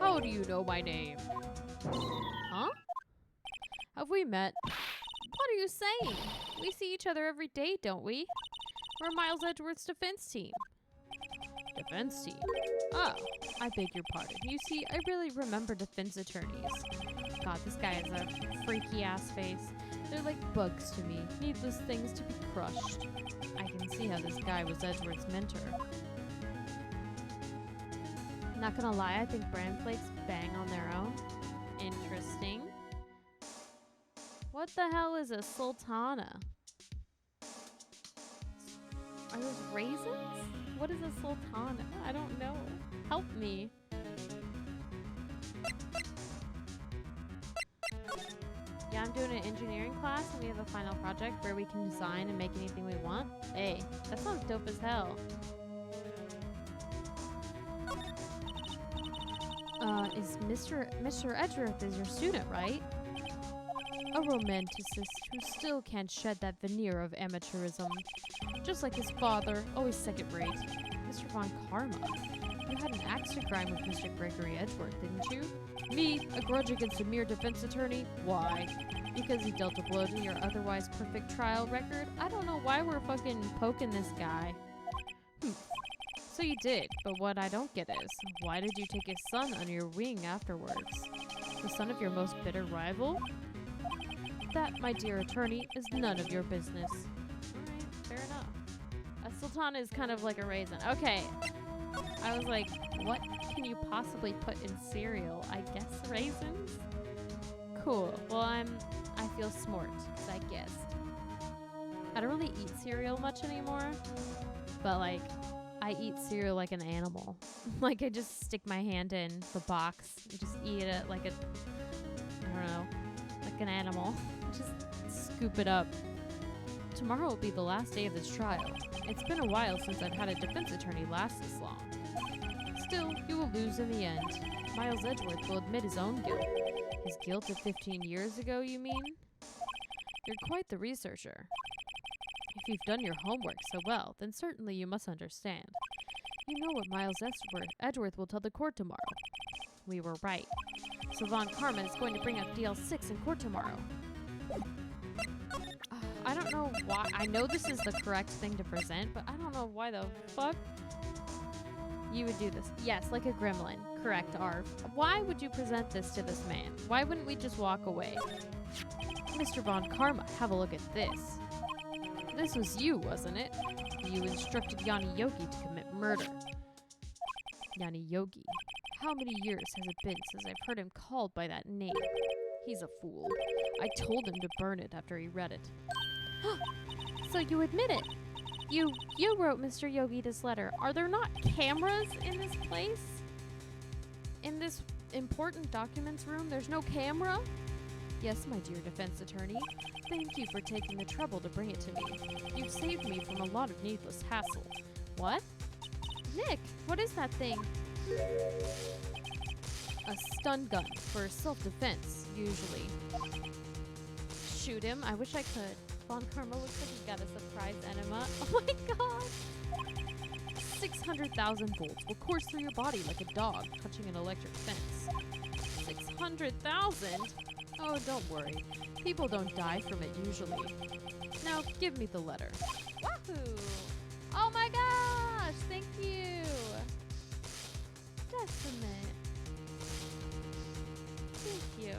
How do you know my name? Huh? Have we met? What are you saying? We see each other every day, don't we? We're Miles Edgeworth's defense team. Defense team? Oh, I beg your pardon. You see, I really remember defense attorneys. God, this guy has a freaky ass face. They're like bugs to me. Needless things to be crushed. I can see how this guy was Edgeworth's mentor. Not gonna lie, I think bran flakes bang on their own. Interesting. What the hell is a sultana? Are those raisins? What is a sultana? I don't know. Help me. Yeah, I'm doing an engineering class and we have a final project where we can design and make anything we want. Hey, that sounds dope as hell. Is Mr. Edgeworth is your student, right? A romanticist who still can't shed that veneer of amateurism. Just like his father, always second rate. Mr. Von Karma, you had an axe to grind with Mr. Gregory Edgeworth, didn't you? Me, a grudge against a mere defense attorney? Why? Because he dealt a blow to your otherwise perfect trial record? I don't know why we're fucking poking this guy. So you did, but what I don't get is, why did you take his son under your wing afterwards? The son of your most bitter rival? That, my dear attorney, is none of your business. Alright, fair enough. A sultana is kind of like a raisin. Okay. I was like, what can you possibly put in cereal? I guess raisins? Cool. Well, I feel smart, because I guessed. I don't really eat cereal much anymore, but I eat cereal like an animal. Like I just stick my hand in the box and just eat it like I don't know, like an animal. Just scoop it up. Tomorrow will be the last day of this trial. It's been a while since I've had a defense attorney last this long. Still, you will lose in the end. Miles Edgeworth will admit his own guilt. His guilt of 15 years ago, you mean? You're quite the researcher. If you've done your homework so well, then certainly you must understand. You know what Miles Edgeworth will tell the court tomorrow. We were right. So Von Karma is going to bring up DL6 in court tomorrow. I don't know why. I know this is the correct thing to present, but I don't know why the fuck you would do this. Yes, like a gremlin. Correct, Arv. Why would you present this to this man? Why wouldn't we just walk away? Mr. Von Karma, have a look at this. This was you, wasn't it? You instructed Yanni Yogi to commit murder. Yanni Yogi. How many years has it been since I've heard him called by that name? He's a fool. I told him to burn it after he read it. So you admit it? You wrote Mr. Yogi this letter. Are there not cameras in this place? In this important documents room, there's no camera? Yes, my dear defense attorney. Thank you for taking the trouble to bring it to me. You've saved me from a lot of needless hassle. What? Nick, what is that thing? A stun gun for self-defense, usually. Shoot him? I wish I could. Von Karma looks like he's got a surprise enema. Oh my god! 600,000 volts will course through your body like a dog touching an electric fence. 600,000? Oh, don't worry. People don't die from it usually. Now, give me the letter. Wahoo! Oh my gosh! Thank you! Decimate. Thank you.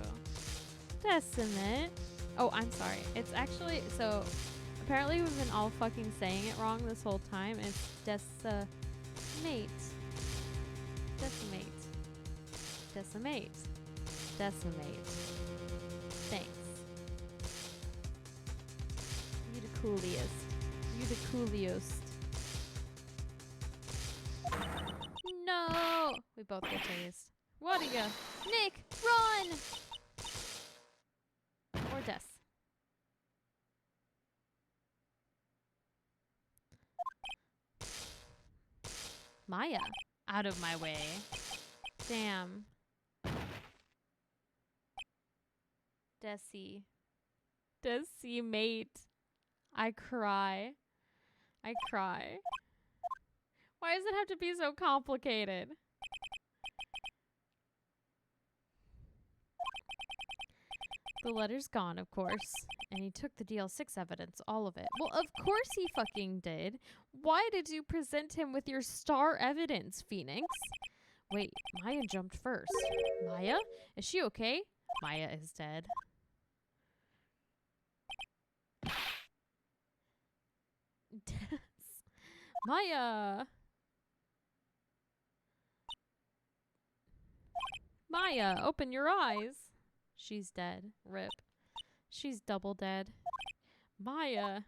Decimate. Oh, I'm sorry. It's actually, so apparently we've been all fucking saying it wrong this whole time. It's decimate. Decimate. Decimate. Decimate. Thanks. You the coolest. You the coolest. No! We both get tased. What do you? Nick, run! Or Des. Maya, out of my way. Damn. Desi. Desi, mate. I cry. I cry. Why does it have to be so complicated? The letter's gone, of course. And he took the DL6 evidence, all of it. Well, of course he fucking did. Why did you present him with your star evidence, Phoenix? Wait, Maya jumped first. Maya? Is she okay? Maya is dead. Maya! Maya, open your eyes. She's dead. Rip. She's double dead. Maya.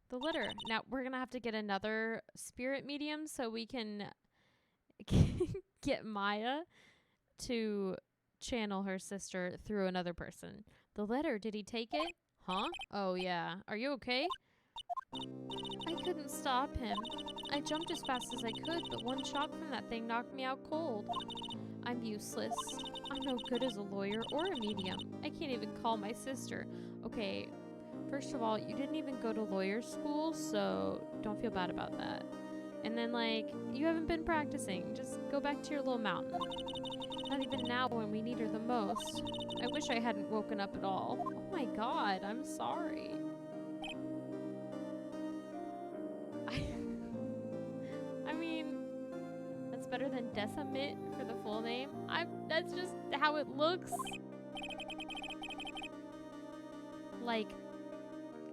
The letter. Now, we're gonna have to get another spirit medium so we can get Maya to channel her sister through another person. The letter, did he take it? Huh? Oh, yeah. Are you okay? I couldn't stop him. I jumped as fast as I could, but one shot from that thing knocked me out cold. I'm useless. I'm no good as a lawyer or a medium. I can't even call my sister. Okay, first of all, you didn't even go to lawyer school, so don't feel bad about that. And then, like, you haven't been practicing. Just go back to your little mountain. Not even now when we need her the most. I wish I hadn't woken up at all. Oh my god, I'm sorry. I mean, that's better than decimate for the full name. That's just how it looks. Like,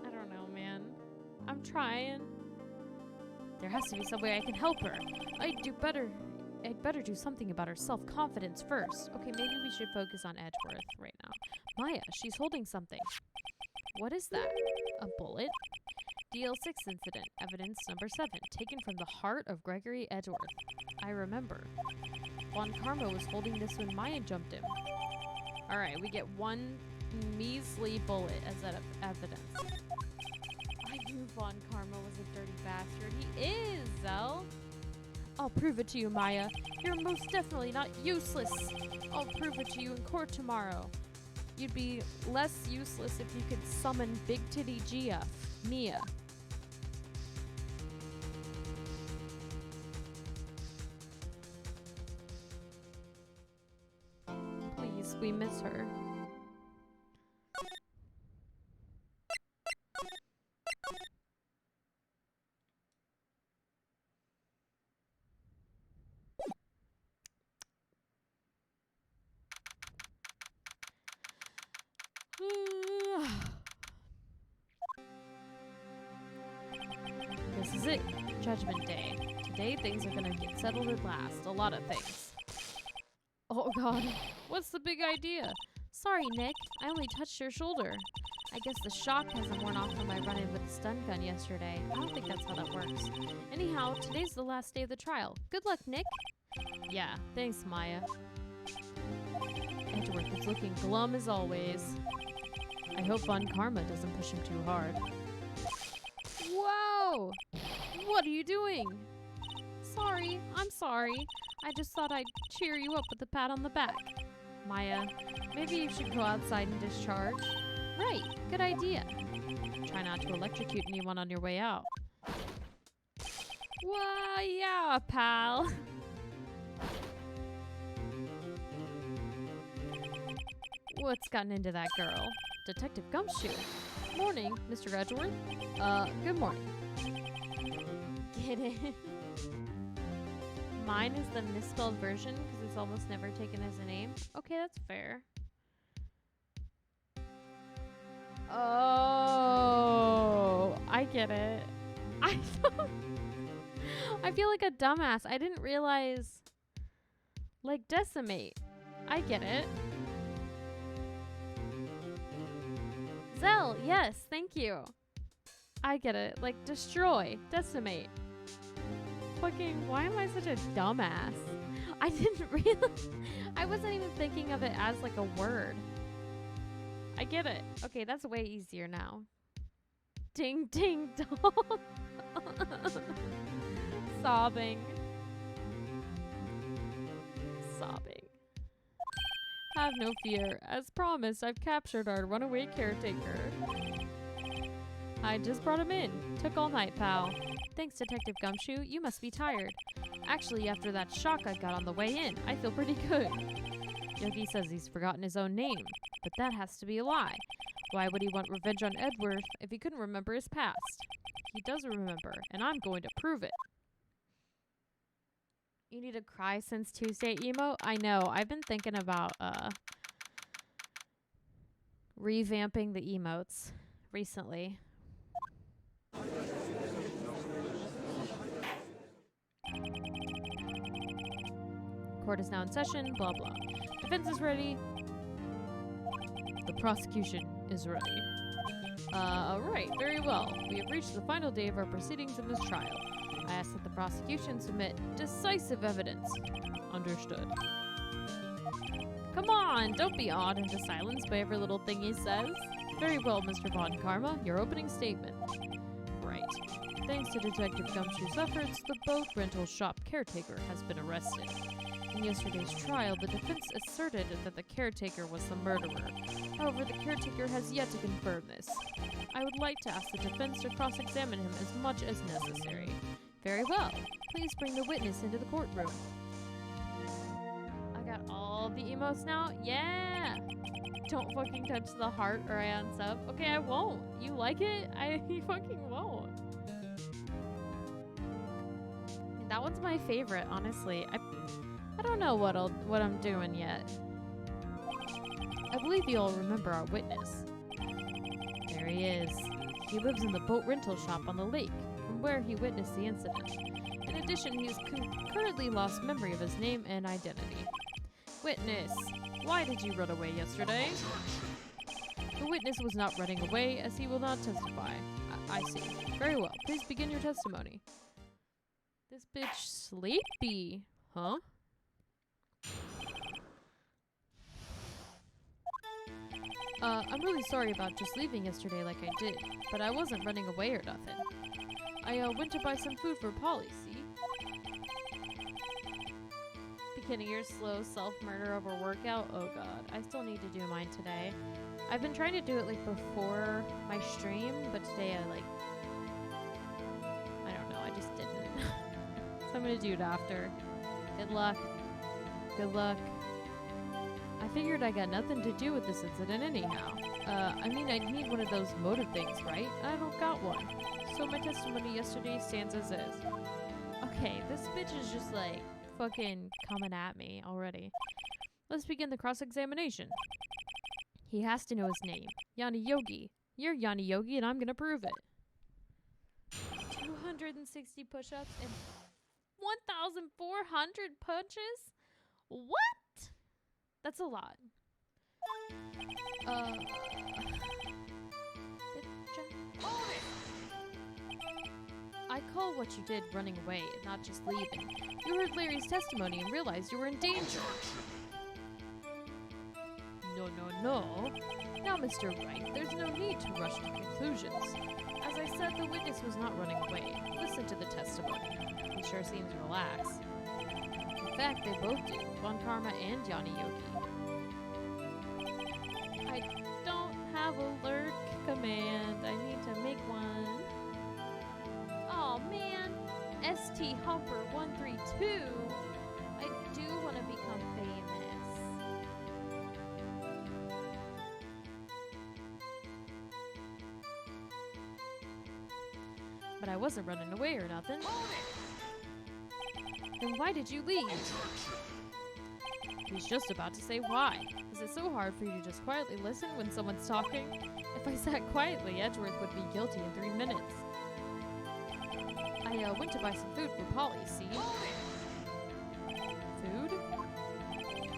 I don't know, man. I'm trying. There has to be some way I can help her. I'd better do something about her self-confidence first. Okay, maybe we should focus on Edgeworth right now. Maya, she's holding something. What is that? A bullet? DL6 incident, evidence number 7, taken from the heart of Gregory Edgeworth. I remember. Von Karma was holding this when Maya jumped him. Alright, we get one measly bullet as evidence. I knew Von Karma was a dirty bastard. He is, Zell! I'll prove it to you, Maya. You're most definitely not useless. I'll prove it to you in court tomorrow. You'd be less useless if you could summon Big Titty Gia, Mia. Please, we miss her. This is it. Judgment Day. Today things are gonna get settled at last. A lot of things. Oh god. What's the big idea? Sorry, Nick. I only touched your shoulder. I guess the shock hasn't worn off from my run-in with the stun gun yesterday. I don't think that's how that works. Anyhow, today's the last day of the trial. Good luck, Nick. Yeah, thanks, Maya. Edgeworth is looking glum as always. I hope Von Karma doesn't push him too hard. Whoa! What are you doing? Sorry, I'm sorry. I just thought I'd cheer you up with a pat on the back. Maya, maybe you should go outside and discharge. Right, good idea. Try not to electrocute anyone on your way out. Well, yeah, pal. What's gotten into that girl? Detective Gumshoe. Morning, Mr. Edgeworth. Good morning. Get it? Mine is the misspelled version because it's almost never taken as a name. Okay, that's fair. Oh, I get it. I feel like a dumbass. I didn't realize, like, decimate. I get it. Zell, yes, thank you. I get it. Like, destroy, decimate. Fucking, why am I such a dumbass? I didn't realize. I wasn't even thinking of it as, like, a word. I get it. Okay, that's way easier now. Ding, ding, dong. Sobbing. Sobbing. Have no fear. As promised, I've captured our runaway caretaker. I just brought him in. Took all night, pal. Thanks, Detective Gumshoe. You must be tired. Actually, after that shock I got on the way in, I feel pretty good. Yogi says he's forgotten his own name, but that has to be a lie. Why would he want revenge on Edgeworth if he couldn't remember his past? He does remember, and I'm going to prove it. You need a cry since Tuesday emote? I know. I've been thinking about revamping the emotes recently. Court is now in session, blah blah. Defense is ready. The prosecution is ready. Right, very well. We have reached the final day of our proceedings in this trial. I ask that the prosecution submit decisive evidence. Understood. Come on, don't be awed into silence by every little thing he says. Very well, Mr. Von Karma, your opening statement. Right. Thanks to Detective Gumshoe's efforts, the boat rental shop caretaker has been arrested. In yesterday's trial, the defense asserted that the caretaker was the murderer. However, the caretaker has yet to confirm this. I would like to ask the defense to cross-examine him as much as necessary. Very well. Please bring the witness into the courtroom. I got all the emotes now? Yeah! Don't fucking touch the heart or I unsub. Okay, I won't. You like it? You fucking won't. That one's my favorite, honestly. I don't know what I'm doing yet. I believe you all remember our witness. There he is. He lives in the boat rental shop on the lake, from where he witnessed the incident. In addition, he has currently lost memory of his name and identity. Witness, why did you run away yesterday? The witness was not running away, as he will not testify. I see. Very well. Please begin your testimony. This bitch sleepy. Huh? I'm really sorry about just leaving yesterday like I did, but I wasn't running away or nothing. I went to buy some food for Polly, see? Beginning your slow self-murder over workout? Oh god, I still need to do mine today. I've been trying to do it like before my stream, but today I don't know, I just didn't. So I'm gonna do it after. Good luck. Good luck. I figured I got nothing to do with this incident anyhow. I mean, I'd need one of those motive things, right? I don't got one. So my testimony yesterday stands as is. Okay, this bitch is just like fucking coming at me already. Let's begin the cross-examination. He has to know his name. Yanni Yogi. You're Yanni Yogi and I'm gonna prove it. 260 push-ups and 1,400 punches? What? That's a lot. I call what you did running away, not just leaving. You heard Larry's testimony and realized you were in danger. No. Now, Mr. Wright, there's no need to rush to conclusions. As I said, the witness was not running away. Listen to the testimony. He sure seems relaxed. In fact, they both do. Von Karma and Yanni Yogi. I don't have a lurk command. I need to make one. Oh man, ST Humper 132. I do want to become famous. But I wasn't running away or nothing. Then why did you leave? He's just about to say why. Is it so hard for you to just quietly listen when someone's talking? If I sat quietly, Edgeworth would be guilty in 3 minutes. I went to buy some food for Polly, see? Food?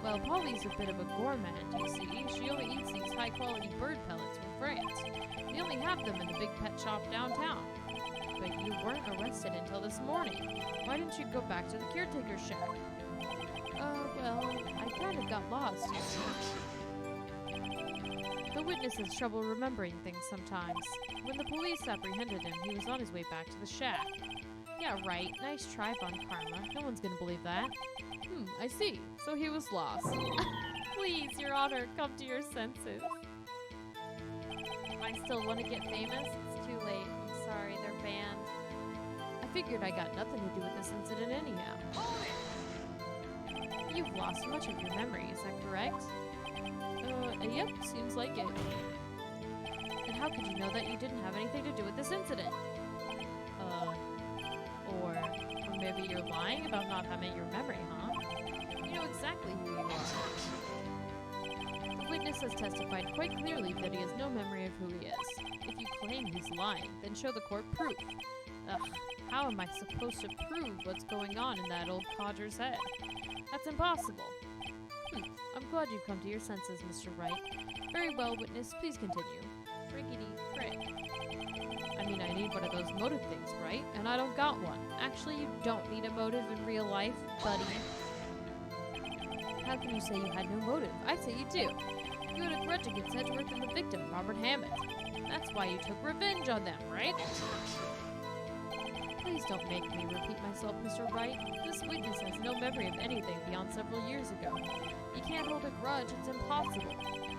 Well, Polly's a bit of a gourmand, you see. She only eats these high-quality bird pellets from France. They only have them in the big pet shop downtown. But you weren't arrested until this morning. Why didn't you go back to the caretaker's shack? Well, I kind of got lost, you see. The witness has trouble remembering things sometimes. When the police apprehended him, he was on his way back to the shack. Yeah, right. Nice try, Von Karma. No one's gonna believe that. I see. So he was lost. Please, Your Honor, come to your senses. I still want to get famous? It's too late. I'm sorry, they're banned. I figured I got nothing to do with this incident anyhow. You've lost much of your memory, is that correct? Yep, seems like it. And how could you know that you didn't have anything to do with this incident? Or maybe you're lying about not having your memory, huh? You know exactly who you are. The witness has testified quite clearly that he has no memory of who he is. If you claim he's lying, then show the court proof. Ugh, how am I supposed to prove what's going on in that old codger's head? That's impossible. I'm glad you've come to your senses, Mr. Wright. Very well, witness, please continue. Friggity frick. I mean, I need one of those motive things, right? And I don't got one. Actually, you don't need a motive in real life, buddy. How can you say you had no motive? I say you do. You had a grudge against Edgeworth and the victim, Robert Hammond. That's why you took revenge on them, right? Please don't make me repeat myself, Mr. Wright. This witness has no memory of anything beyond several years ago. He can't hold a grudge, it's impossible.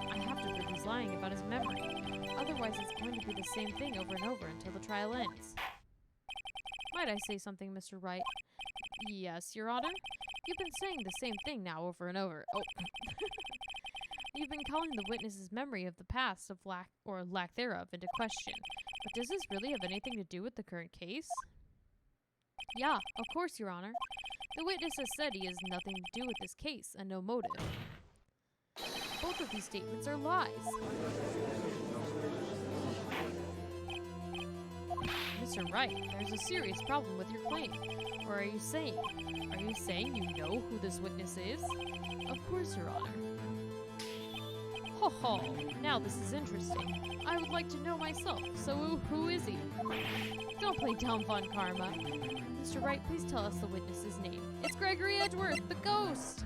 I have to prove he's lying about his memory. Otherwise, it's going to be the same thing over and over until the trial ends. Might I say something, Mr. Wright? Yes, Your Honor? You've been saying the same thing now over and over. Oh. You've been calling the witness's memory of the past of lack thereof into question. But does this really have anything to do with the current case? Yeah, of course, Your Honor. The witness has said he has nothing to do with this case and no motive. Both of these statements are lies. Mr. Wright, there's a serious problem with your claim. Or are you saying you know who this witness is? Of course, Your Honor. Ho hall. Now this is interesting. I would like to know myself. So who is he? Don't play dumb, Von Karma. Mr. Wright, please tell us the witness's name. It's Gregory Edgeworth, the ghost!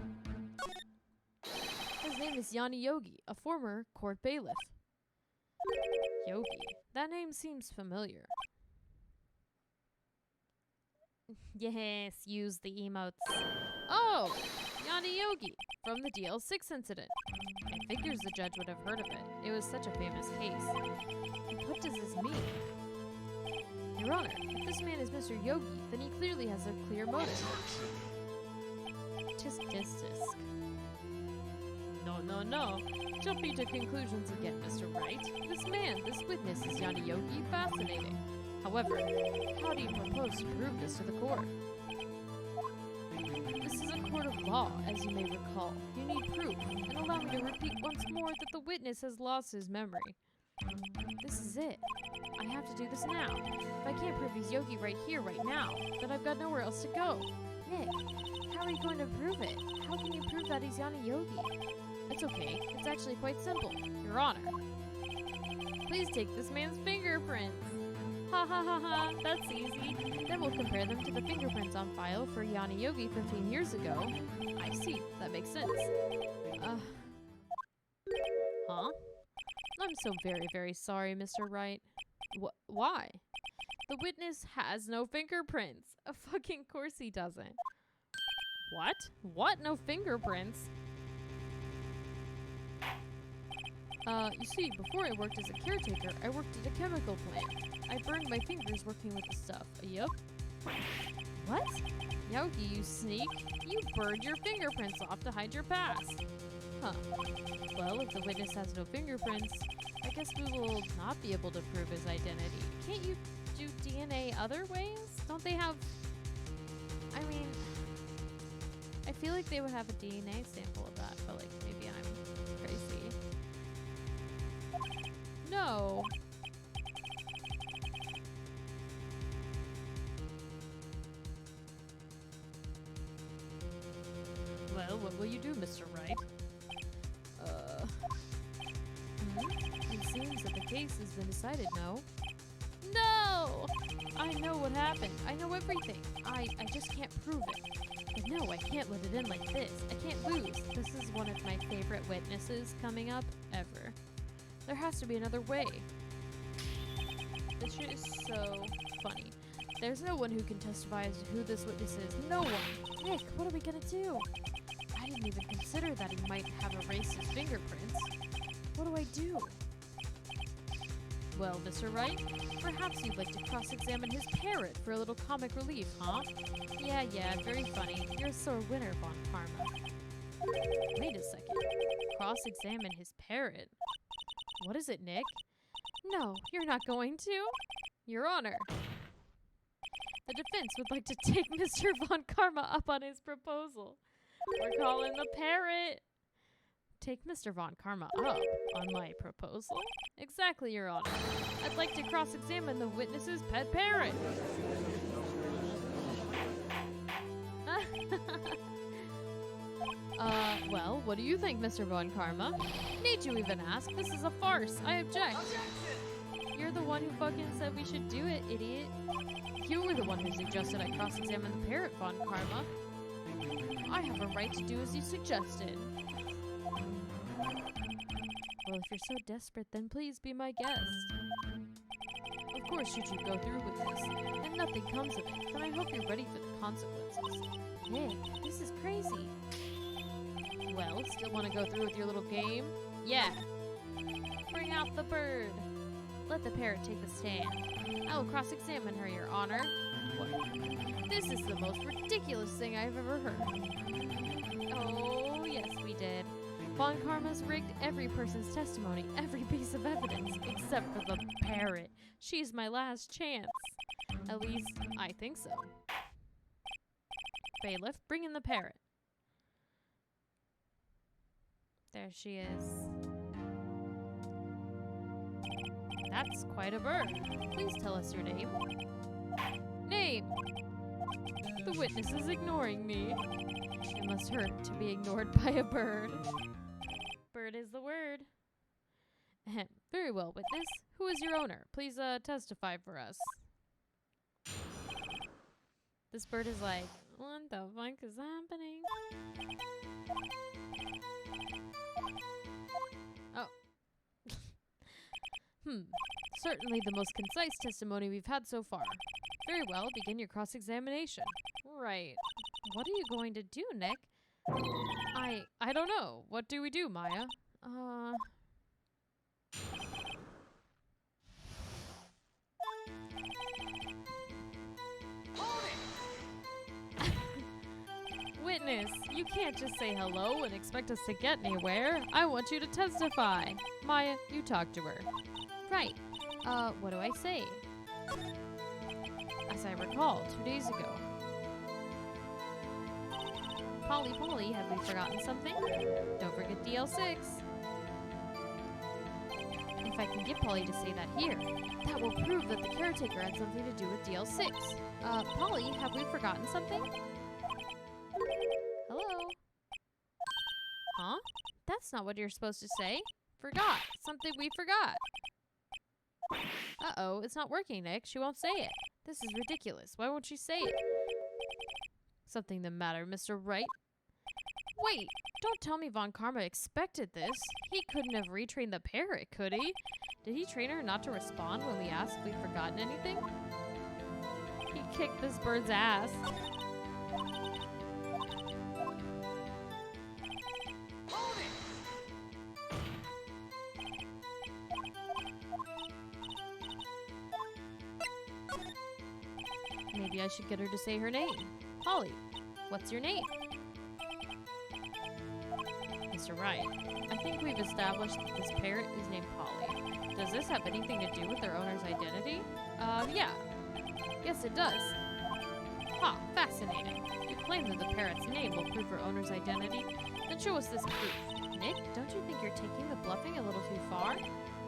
His name is Yanni Yogi, a former court bailiff. Yogi. That name seems familiar. Yes, use the emotes. Oh! Yanni Yogi, from the DL6 incident. I figures the judge would have heard of it. It was such a famous case. What does this mean? Your Honor, if this man is Mr. Yogi, then he clearly has a clear motive. Tisk tisk tisk. No. Jumping to conclusions again, Mr. Wright. This witness is Yanni Yogi, fascinating. However, how do you propose to prove this to the court? This is a court of law, as you may recall. You need proof, and allow me to repeat once more that the witness has lost his memory. This is it. I have to do this now. If I can't prove he's Yogi right here, right now, then I've got nowhere else to go. Nick, how are you going to prove it? How can you prove that he's Yanni Yogi? It's okay. It's actually quite simple. Your Honor. Please take this man's fingerprints. Ha ha ha ha, that's easy. Then we'll compare them to the fingerprints on file for Yanni Yogi 15 years ago. I see. That makes sense. Huh? I'm so very, very sorry, Mr. Wright. Why? The witness has no fingerprints. A fucking course he doesn't. What? What? No fingerprints? You see, before I worked as a caretaker, I worked at a chemical plant. I burned my fingers working with the stuff. Yup. What? Yogi, you sneak. You burned your fingerprints off to hide your past. Huh. Well, if the witness has no fingerprints, I guess we will not be able to prove his identity. Can't you do DNA other ways? Don't they have... I mean... I feel like they would have a DNA sample of that, but like, maybe I'm crazy. No! Well, what will you do, Mr. Wright? It seems that the case has been decided, no? No! I know what happened. I know everything. I just can't prove it. But no, I can't let it in like this. I can't lose. This is one of my favorite witnesses coming up ever. There has to be another way. This shit is so funny. There's no one who can testify as to who this witness is. No one. Nick, what are we gonna do? I didn't even consider that he might have erased his fingerprints. What do I do? Well, Mr. Wright, perhaps you'd like to cross-examine his parrot for a little comic relief, huh? Yeah, very funny. You're a sore winner, Von Karma. Wait a second. Cross-examine his parrot? What is it, Nick? No, you're not going to? Your Honor. The defense would like to take Mr. Von Karma up on his proposal. We're calling the parrot. Take Mr. Von Karma up on my proposal? Exactly, Your Honor. I'd like to cross-examine the witness's pet parrot. Well, what do you think, Mr. Von Karma? Need you even ask? This is a farce. I object. You're the one who fucking said we should do it, idiot. You were the one who suggested I cross-examine the parrot, Von Karma. I have a right to do as you suggested. Well, if you're so desperate, then please be my guest. Of course, should you go through with this, and nothing comes of it, then I hope you're ready for the consequences. Nick, this is crazy. Well, still want to go through with your little game? Yeah. Bring out the bird. Let the parrot take the stand. I will cross-examine her, Your Honor. What? This is the most ridiculous thing I've ever heard. Oh, yes, we did. Von Karma's rigged every person's testimony, every piece of evidence, except for the parrot. She's my last chance. At least, I think so. Bailiff, bring in the parrot. There she is. That's quite a bird. Please tell us your name. Name! The witness is ignoring me. It must hurt to be ignored by a bird. Bird is the word. Very well, witness. Who is your owner? Please testify for us. This bird is like, what the fuck is happening? Oh. Certainly the most concise testimony we've had so far. Very well, begin your cross-examination. Right. What are you going to do, Nick? I don't know. What do we do, Maya? Witness, you can't just say hello and expect us to get anywhere. I want you to testify. Maya, you talk to her. Right. What do I say? As I recall, 2 days ago. Polly, have we forgotten something? Don't forget DL6. If I can get Polly to say that here, that will prove that the caretaker had something to do with DL6. Polly, have we forgotten something? Hello? Huh? That's not what you're supposed to say. Forgot. Something we forgot. Uh-oh, it's not working, Nick. She won't say it. This is ridiculous. Why won't she say it? Something the matter, Mr. Wright? Wait, don't tell me Von Karma expected this. He couldn't have retrained the parrot, could he? Did he train her not to respond when we asked if we'd forgotten anything? He kicked this bird's ass. Maybe I should get her to say her name. Polly, what's your name? Mr. Wright, I think we've established that this parrot is named Polly. Does this have anything to do with their owner's identity? Yeah. Yes, it does. Ha, fascinating. You claim that the parrot's name will prove her owner's identity? Then show us this proof. Nick, don't you think you're taking the bluffing a little too far?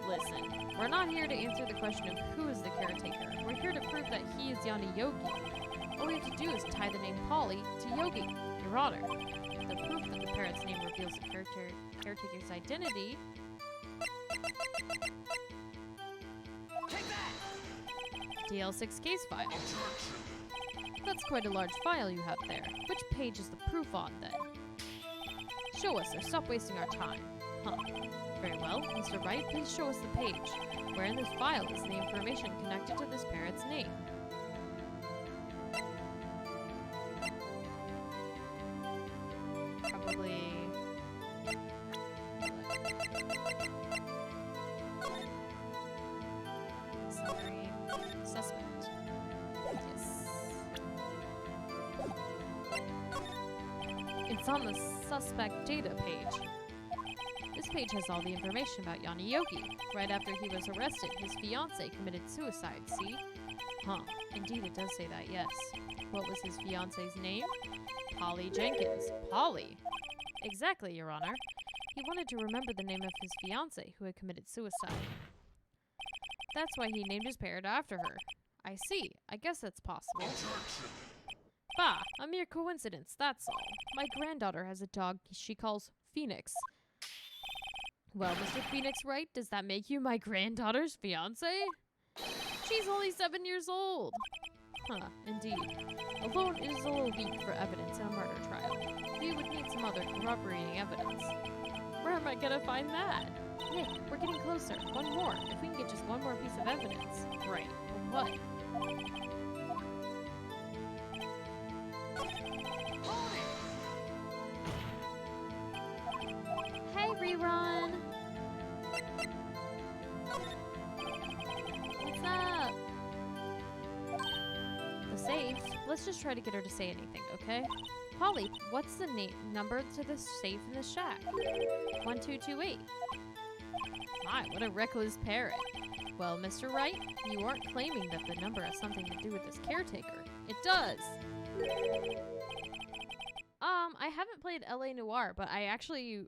Listen, we're not here to answer the question of who is the caretaker. We're here to prove that he is Yanni Yogi. All we have to do is tie the name Polly to Yogi, Your Honor. The proof that the parrot's name reveals the caretaker's identity... Take that! DL6 case file. That's quite a large file you have there. Which page is the proof on, then? Show us, or stop wasting our time. Huh. Very well. Mr. Wright, please show us the page. Where in this file is the information connected to this parrot's name? Probably... Summary. Suspect. Yes. It's on the suspect data page. This page has all the information about Yanni Yogi. Right after he was arrested, his fiancée committed suicide, see? Huh. Indeed, it does say that, yes. What was his fiancée's name? Polly Jenkins. Polly? Exactly, Your Honor. He wanted to remember the name of his fiancée who had committed suicide. That's why he named his parrot after her. I see. I guess that's possible. Bah, a mere coincidence, that's all. My granddaughter has a dog she calls Phoenix. Well, Mr. Phoenix Wright, does that make you my granddaughter's fiancé? She's only 7 years old. Huh, indeed. Although it is a little weak for evidence in a murder trial, we would need some other corroborating evidence. Where am I gonna find that? Nick, we're getting closer. One more. If we can get just one more piece of evidence. Right. But what? Hey, Rerun! What's up? The safe? Let's just try to get her to say anything, okay? Polly, what's the number to the safe in the shack? 1228. My, what a reckless parrot. Well, Mr. Wright, you aren't claiming that the number has something to do with this caretaker. It does! I haven't played LA Noire, but I actually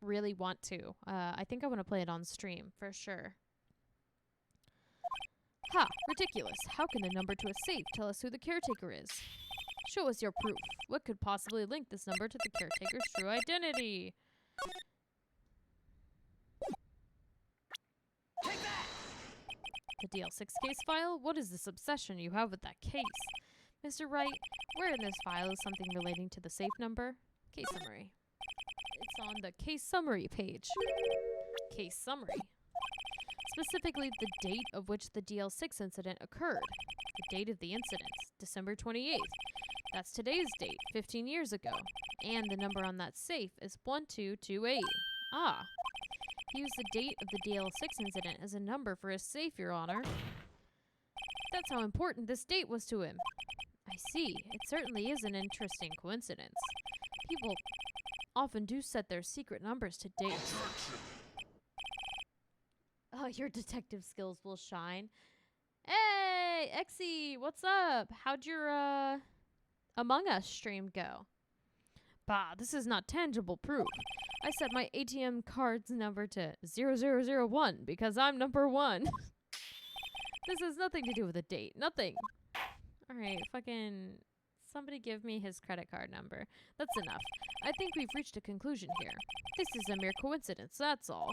really want to. I think I want to play it on stream, for sure. Ha! Ridiculous. How can the number to a safe tell us who the caretaker is? Show us your proof. What could possibly link this number to the caretaker's true identity? Take The DL6 case file? What is this obsession you have with that case? Mr. Wright, where in this file is something relating to the safe number? Case summary. It's on the case summary page. Case summary. Specifically, the date of which the DL6 incident occurred. The date of the incident, December 28th. That's today's date, 15 years ago. And the number on that safe is 1228. Ah. He used the date of the DL6 incident as a number for his safe, Your Honor. That's how important this date was to him. I see. It certainly is an interesting coincidence. People often do set their secret numbers to dates. Oh, your detective skills will shine. Hey, Exy, what's up? How'd your, Among Us stream go? Bah, this is not tangible proof. I set my ATM card's number to 0001 because I'm number 1. This has nothing to do with a date. Nothing. Alright, fucking... Somebody give me his credit card number. That's enough. I think we've reached a conclusion here. This is a mere coincidence, that's all.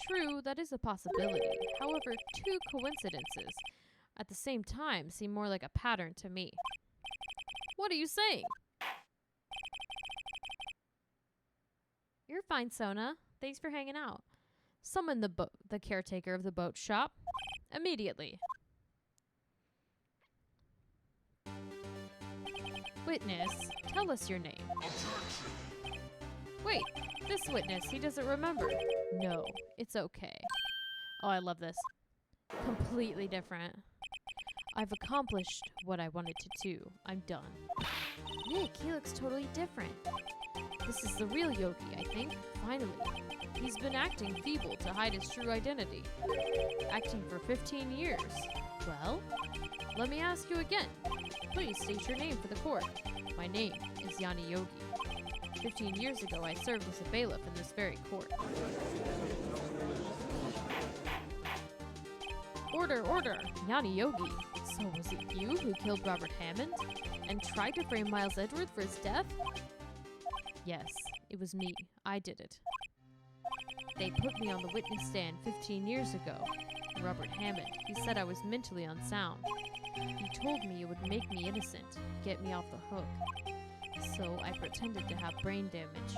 True, that is a possibility. However, two coincidences at the same time seem more like a pattern to me. What are you saying? You're fine, Sona. Thanks for hanging out. Summon the caretaker of the boat shop. Immediately. Witness, tell us your name. Wait, this witness, he doesn't remember. No, it's okay. Oh, I love this. Completely different. I've accomplished what I wanted to do. I'm done. Nick, he looks totally different. This is the real Yogi, I think. Finally. He's been acting feeble to hide his true identity. Acting for 15 years. Well, let me ask you again. Please state your name for the court. My name is Yanni Yogi. 15 years ago, I served as a bailiff in this very court. Order, order! Yanni Yogi. So was it you who killed Robert Hammond and tried to frame Miles Edgeworth for his death? Yes, it was me. I did it. They put me on the witness stand 15 years ago. Robert Hammond, he said I was mentally unsound. He told me it would make me innocent, get me off the hook. So I pretended to have brain damage.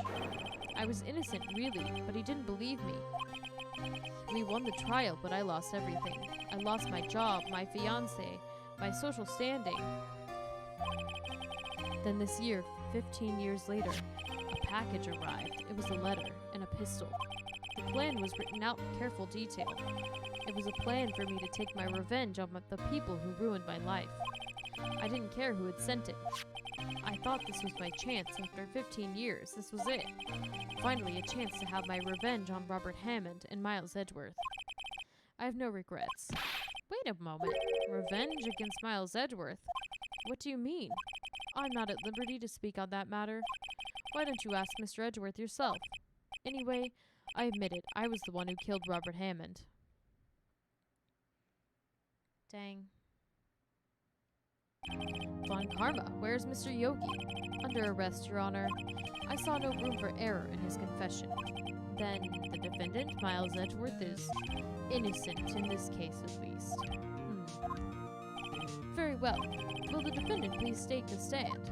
I was innocent, really, but he didn't believe me. We won the trial, but I lost everything. I lost my job, my fiancé, my social standing. Then this year, 15 years later, a package arrived. It was a letter and a pistol. The plan was written out in careful detail. It was a plan for me to take my revenge on the people who ruined my life. I didn't care who had sent it. I thought this was my chance after 15 years. This was it. Finally, a chance to have my revenge on Robert Hammond and Miles Edgeworth. I have no regrets. Wait a moment. Revenge against Miles Edgeworth? What do you mean? I'm not at liberty to speak on that matter. Why don't you ask Mr. Edgeworth yourself? Anyway, I admit it. I was the one who killed Robert Hammond. Dang. Von Karma, where's Mr. Yogi? Under arrest, Your Honor. I saw no room for error in his confession. Then the defendant, Miles Edgeworth, is innocent in this case at least. Very well. Will the defendant please take the stand?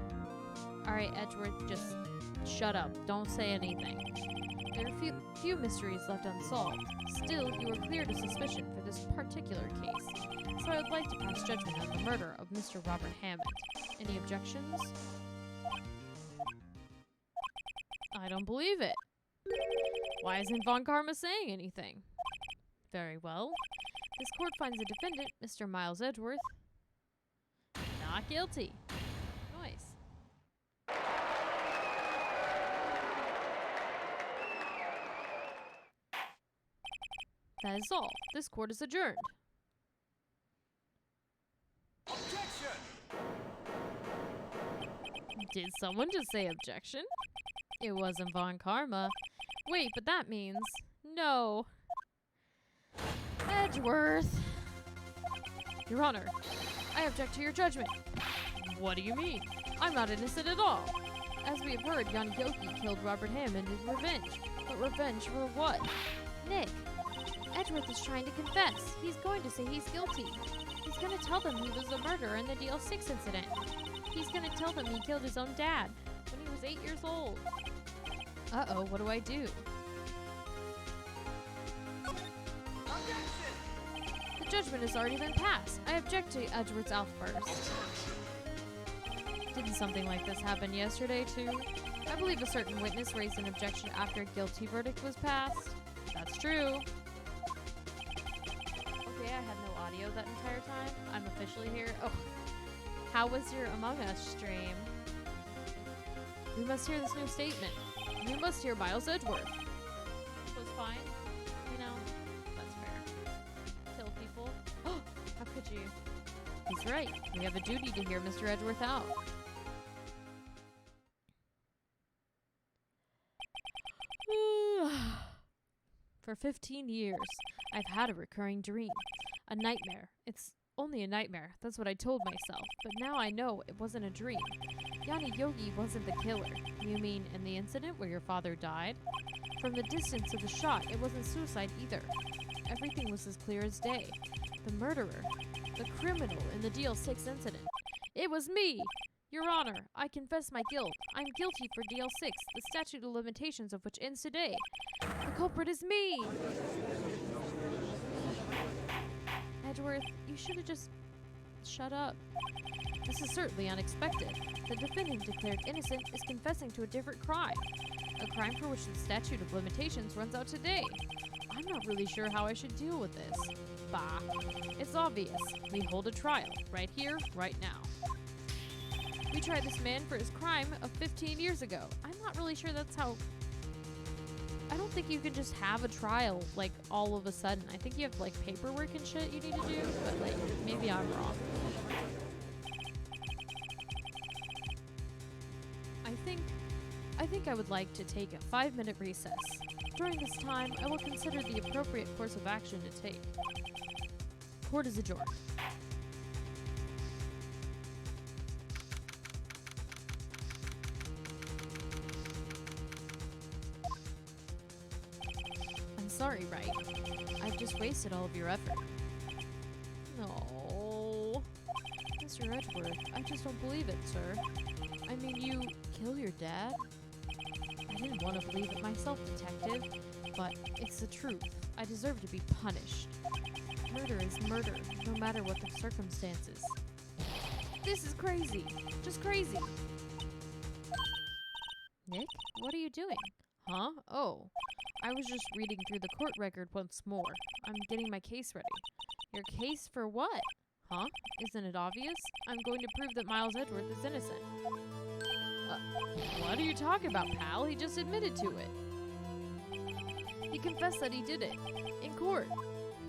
Alright, Edgeworth, just shut up. Don't say anything. There are few mysteries left unsolved. Still, you are cleared of suspicion for this particular case. So I would like to pass judgment on the murder of Mr. Robert Hammond. Any objections? I don't believe it. Why isn't Von Karma saying anything? Very well. This court finds the defendant, Mr. Miles Edgeworth, not guilty. Nice. That is all. This court is adjourned. Objection! Did someone just say objection? It wasn't Von Karma. Wait, but that means... No. Edgeworth! Your Honor, I object to your judgment. What do you mean? I'm not innocent at all. As we have heard, Yanni Yogi killed Robert Hammond in revenge. But revenge for what? Nick, Edgeworth is trying to confess. He's going to say he's guilty. He's going to tell them he was the murderer in the DL6 incident. He's going to tell them he killed his own dad when he was 8 years old. Uh-oh, what do I do? Objection! The judgment has already been passed. I object to Edgeworth's outburst. Didn't something like this happen yesterday, too? I believe a certain witness raised an objection after a guilty verdict was passed. That's true. Okay, I had no audio that entire time. I'm officially here. Oh, how was your Among Us stream? We must hear this new statement. We must hear Miles Edgeworth. It was fine. You know, that's fair. Kill people. Oh, how could you? He's right. We have a duty to hear Mr. Edgeworth out. For 15 years, I've had a recurring dream. A nightmare. It's only a nightmare. That's what I told myself. But now I know it wasn't a dream. Yanni Yogi wasn't the killer. You mean in the incident where your father died? From the distance of the shot, it wasn't suicide either. Everything was as clear as day. The murderer. The criminal in the DL6 incident. It was me! Your Honor, I confess my guilt. I'm guilty for DL6, the statute of limitations of which ends today. The culprit is me! Edgeworth, you should have just shut up. This is certainly unexpected. The defendant declared innocent is confessing to a different crime. A crime for which the statute of limitations runs out today. I'm not really sure how I should deal with this. Bah. It's obvious. We hold a trial. Right here, right now. We tried this man for his crime of 15 years ago. I'm not really sure that's how... I don't think you can just have a trial, like, all of a sudden. I think you have, like, paperwork and shit you need to do, but, like, maybe I'm wrong. I think I would like to take a 5-minute recess. During this time, I will consider the appropriate course of action to take. Court is adjourned. I'm sorry, Wright. I've just wasted all of your effort. No. Mr. Edgeworth, I just don't believe it, sir. I mean, you kill your dad? I didn't want to believe it myself, detective, but it's the truth. I deserve to be punished. Murder is murder, no matter what the circumstances. This is crazy. Just crazy. Nick, what are you doing? Huh? Oh, I was just reading through the court record once more. I'm getting my case ready. Your case for what? Huh? Isn't it obvious? I'm going to prove that Miles Edgeworth is innocent. What are you talking about, pal? He just admitted to it. He confessed that he did it. In court.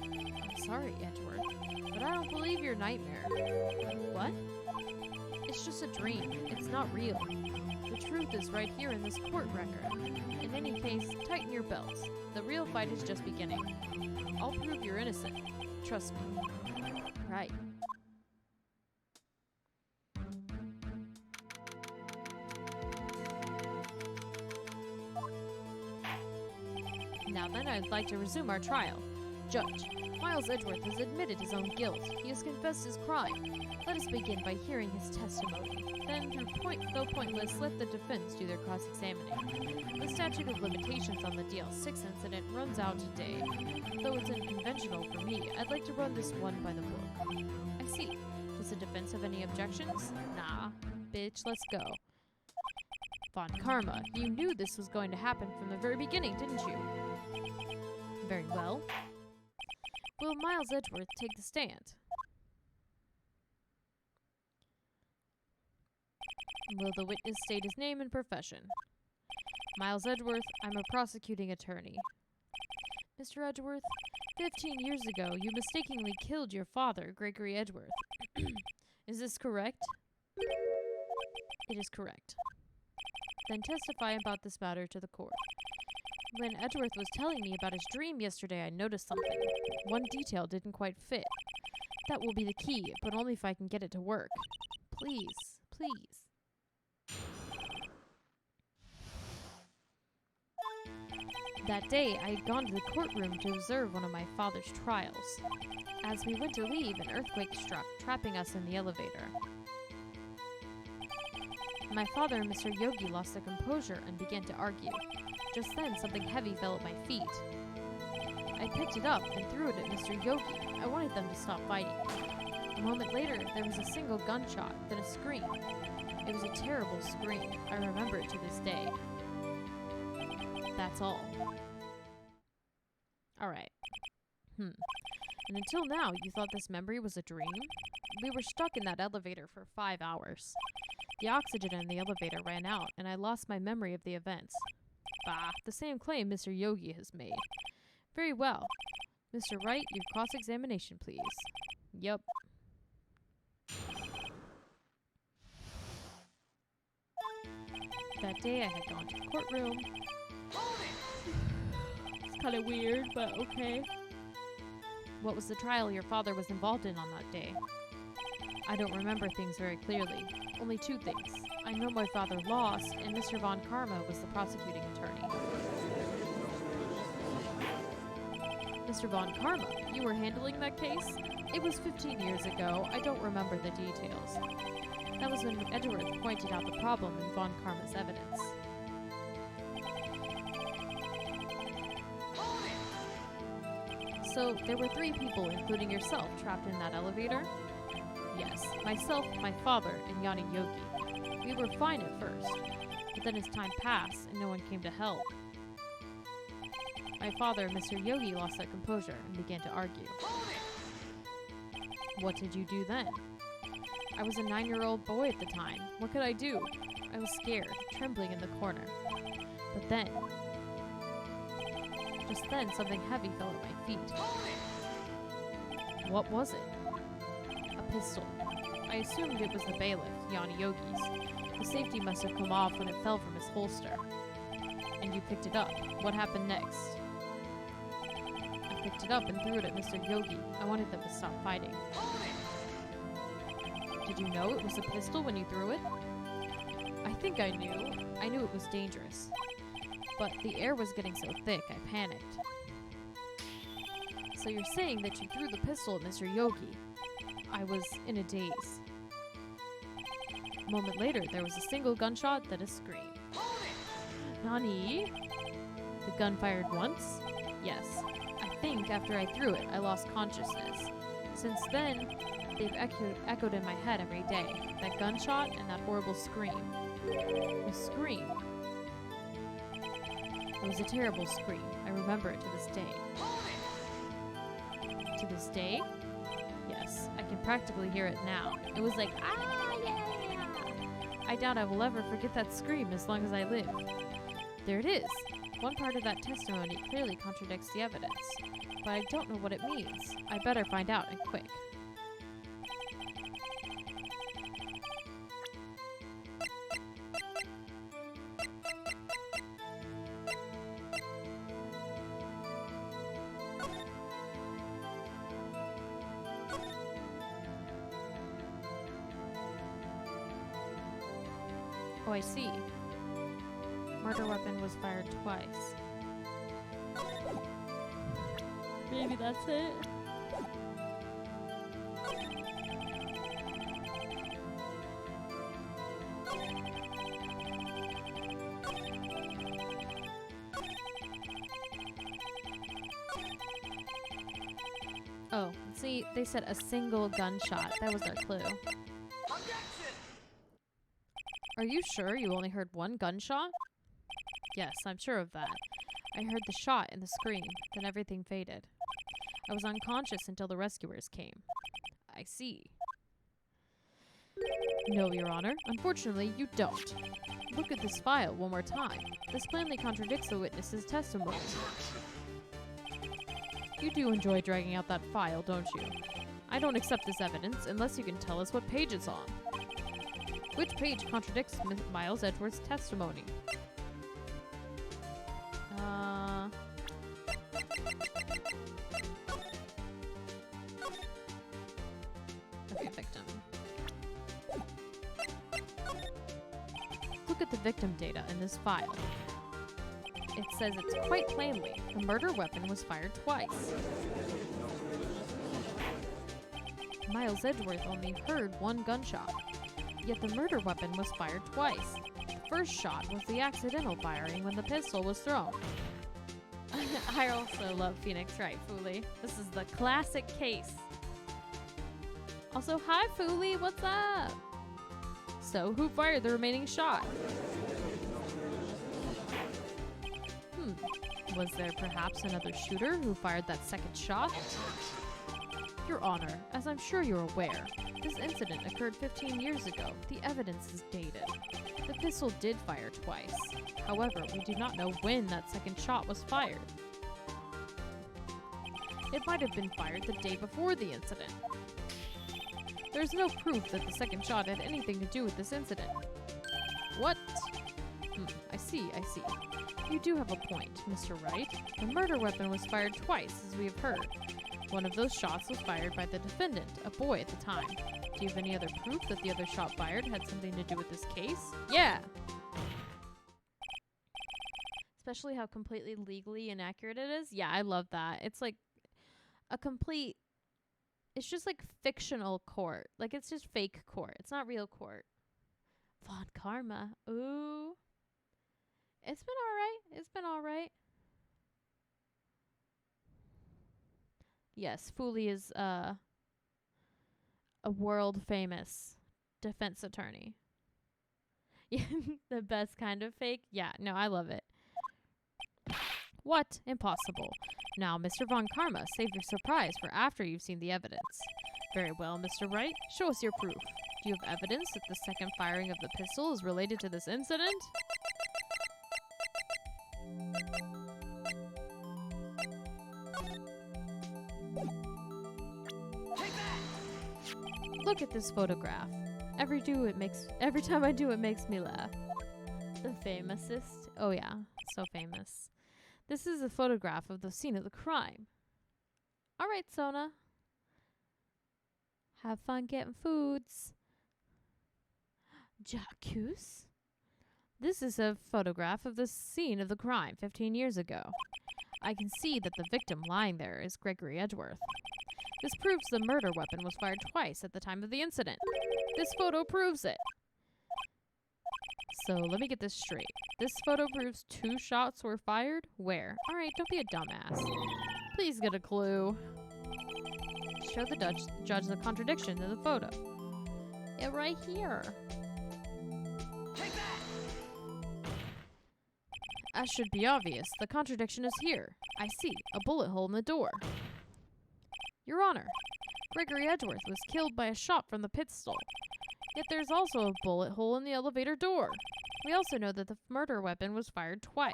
I'm sorry, Edgeworth, but I don't believe your nightmare. What? It's just a dream. It's not real. The truth is right here in this court record. In any case, tighten your belts. The real fight is just beginning. I'll prove you're innocent. Trust me. Right. Now then, I'd like to resume our trial. Judge, Miles Edgeworth has admitted his own guilt. He has confessed his crime. Let us begin by hearing his testimony. Then, though pointless, let the defense do their cross-examining. The statute of limitations on the DL6 incident runs out today. Though it's unconventional for me, I'd like to run this one by the book. I see. Does the defense have any objections? Nah. Bitch, let's go. Von Karma, you knew this was going to happen from the very beginning, didn't you? Very well. Will Miles Edgeworth take the stand? Will the witness state his name and profession? Miles Edgeworth, I'm a prosecuting attorney. Mr. Edgeworth, 15 years ago, you mistakenly killed your father, Gregory Edgeworth. Is this correct? It is correct. Then testify about this matter to the court. When Edgeworth was telling me about his dream yesterday, I noticed something. One detail didn't quite fit. That will be the key, but only if I can get it to work. Please, please. That day, I had gone to the courtroom to observe one of my father's trials. As we went to leave, an earthquake struck, trapping us in the elevator. My father and Mr. Yogi lost their composure and began to argue. Just then, something heavy fell at my feet. I picked it up and threw it at Mr. Yogi. I wanted them to stop fighting. A moment later, there was a single gunshot, then a scream. It was a terrible scream. I remember it to this day. That's all. Alright. And until now, you thought this memory was a dream? We were stuck in that elevator for 5 hours. The oxygen in the elevator ran out, and I lost my memory of the events. Bah, the same claim Mr. Yogi has made. Very well. Mr. Wright, your cross-examination, please. Yup. That day I had gone to the courtroom. It's kind of weird, but okay. What was the trial your father was involved in on that day? I don't remember things very clearly. Only 2 things. I know my father lost, and Mr. Von Karma was the prosecuting attorney. Mr. Von Karma, you were handling that case? It was 15 years ago. I don't remember the details. That was when Edgeworth pointed out the problem in Von Karma's evidence. So, there were 3 people, including yourself, trapped in that elevator? Yes, myself, my father, and Yanni Yogi. We were fine at first, but then as time passed and no one came to help, my father and Mr. Yogi lost their composure and began to argue. What did you do then? I was a 9-year-old boy at the time. What could I do? I was scared, trembling in the corner. But then, just then, something heavy fell at my feet. What was it? A pistol. I assumed it was the bailiff, Yanni Yogi's. The safety must have come off when it fell from his holster. And you picked it up. What happened next? I picked it up and threw it at Mr. Yogi. I wanted them to stop fighting. Did you know it was a pistol when you threw it? I think I knew. I knew it was dangerous. But the air was getting so thick, I panicked. So you're saying that you threw the pistol at Mr. Yogi? I was in a daze. A moment later, there was a single gunshot, then a scream. Nani? The gun fired once? Yes. I think after I threw it, I lost consciousness. Since then, they've echoed in my head every day. That gunshot and that horrible scream. The scream. It was a terrible scream. I remember it to this day. To this day? Yes, I can practically hear it now. It was like, ah, yeah! I doubt I will ever forget that scream as long as I live. There it is. One part of that testimony clearly contradicts the evidence, but I don't know what it means. I better find out, and quick. Oh, I see. Murder weapon was fired twice. Maybe that's it? Oh, see, they said a single gunshot. That was their clue. Are you sure you only heard one gunshot? Yes, I'm sure of that. I heard the shot and the scream, then everything faded. I was unconscious until the rescuers came. I see. No, Your Honor. Unfortunately, you don't. Look at this file one more time. This plainly contradicts the witness's testimony. You do enjoy dragging out that file, don't you? I don't accept this evidence unless you can tell us what page it's on. Which page contradicts Miles Edgeworth's testimony? Okay, victim. Look at the victim data in this file. It says it's quite plainly the murder weapon was fired twice. Miles Edgeworth only heard one gunshot, yet the murder weapon was fired twice. The first shot was the accidental firing when the pistol was thrown. I also love Phoenix Wright, Foolie. This is the classic case. Also, hi Foolie, what's up? So, who fired the remaining shot? Was there perhaps another shooter who fired that second shot? Your Honor, as I'm sure you're aware, this incident occurred 15 years ago. The evidence is dated. The pistol did fire twice. However, we do not know when that second shot was fired. It might have been fired the day before the incident. There's no proof that the second shot had anything to do with this incident. What? I see. You do have a point, Mr. Wright. The murder weapon was fired twice, as we have heard. One of those shots was fired by the defendant, a boy at the time. Do you have any other proof that the other shot fired had something to do with this case? Yeah! Especially how completely legally inaccurate it is. Yeah, I love that. It's like a complete... It's just like fictional court. Like, it's just fake court. It's not real court. Von Karma. Ooh. It's been alright. Yes, Foolie is a world famous defense attorney. Yeah, the best kind of fake. Yeah, no, I love it. What? Impossible. Now, Mr. Von Karma, save your surprise for after you've seen the evidence. Very well, Mr. Wright. Show us your proof. Do you have evidence that the second firing of the pistol is related to this incident? Look at this photograph. Every time I do it makes me laugh. The famousest. Oh yeah, so famous. This is a photograph of the scene of the crime. Alright, Sona. Have fun getting foods. Jacques? This is a photograph of the scene of the crime 15 years ago. I can see that the victim lying there is Gregory Edgeworth. This proves the murder weapon was fired twice at the time of the incident. This photo proves it. So let me get this straight. This photo proves 2 shots were fired? Where? Alright, don't be a dumbass. Please get a clue. Show the judge the contradiction in the photo. Yeah, right here. As should be obvious, the contradiction is here. I see, a bullet hole in the door. Your Honor, Gregory Edgeworth was killed by a shot from the pistol. Yet there's also a bullet hole in the elevator door. We also know that the murder weapon was fired twice.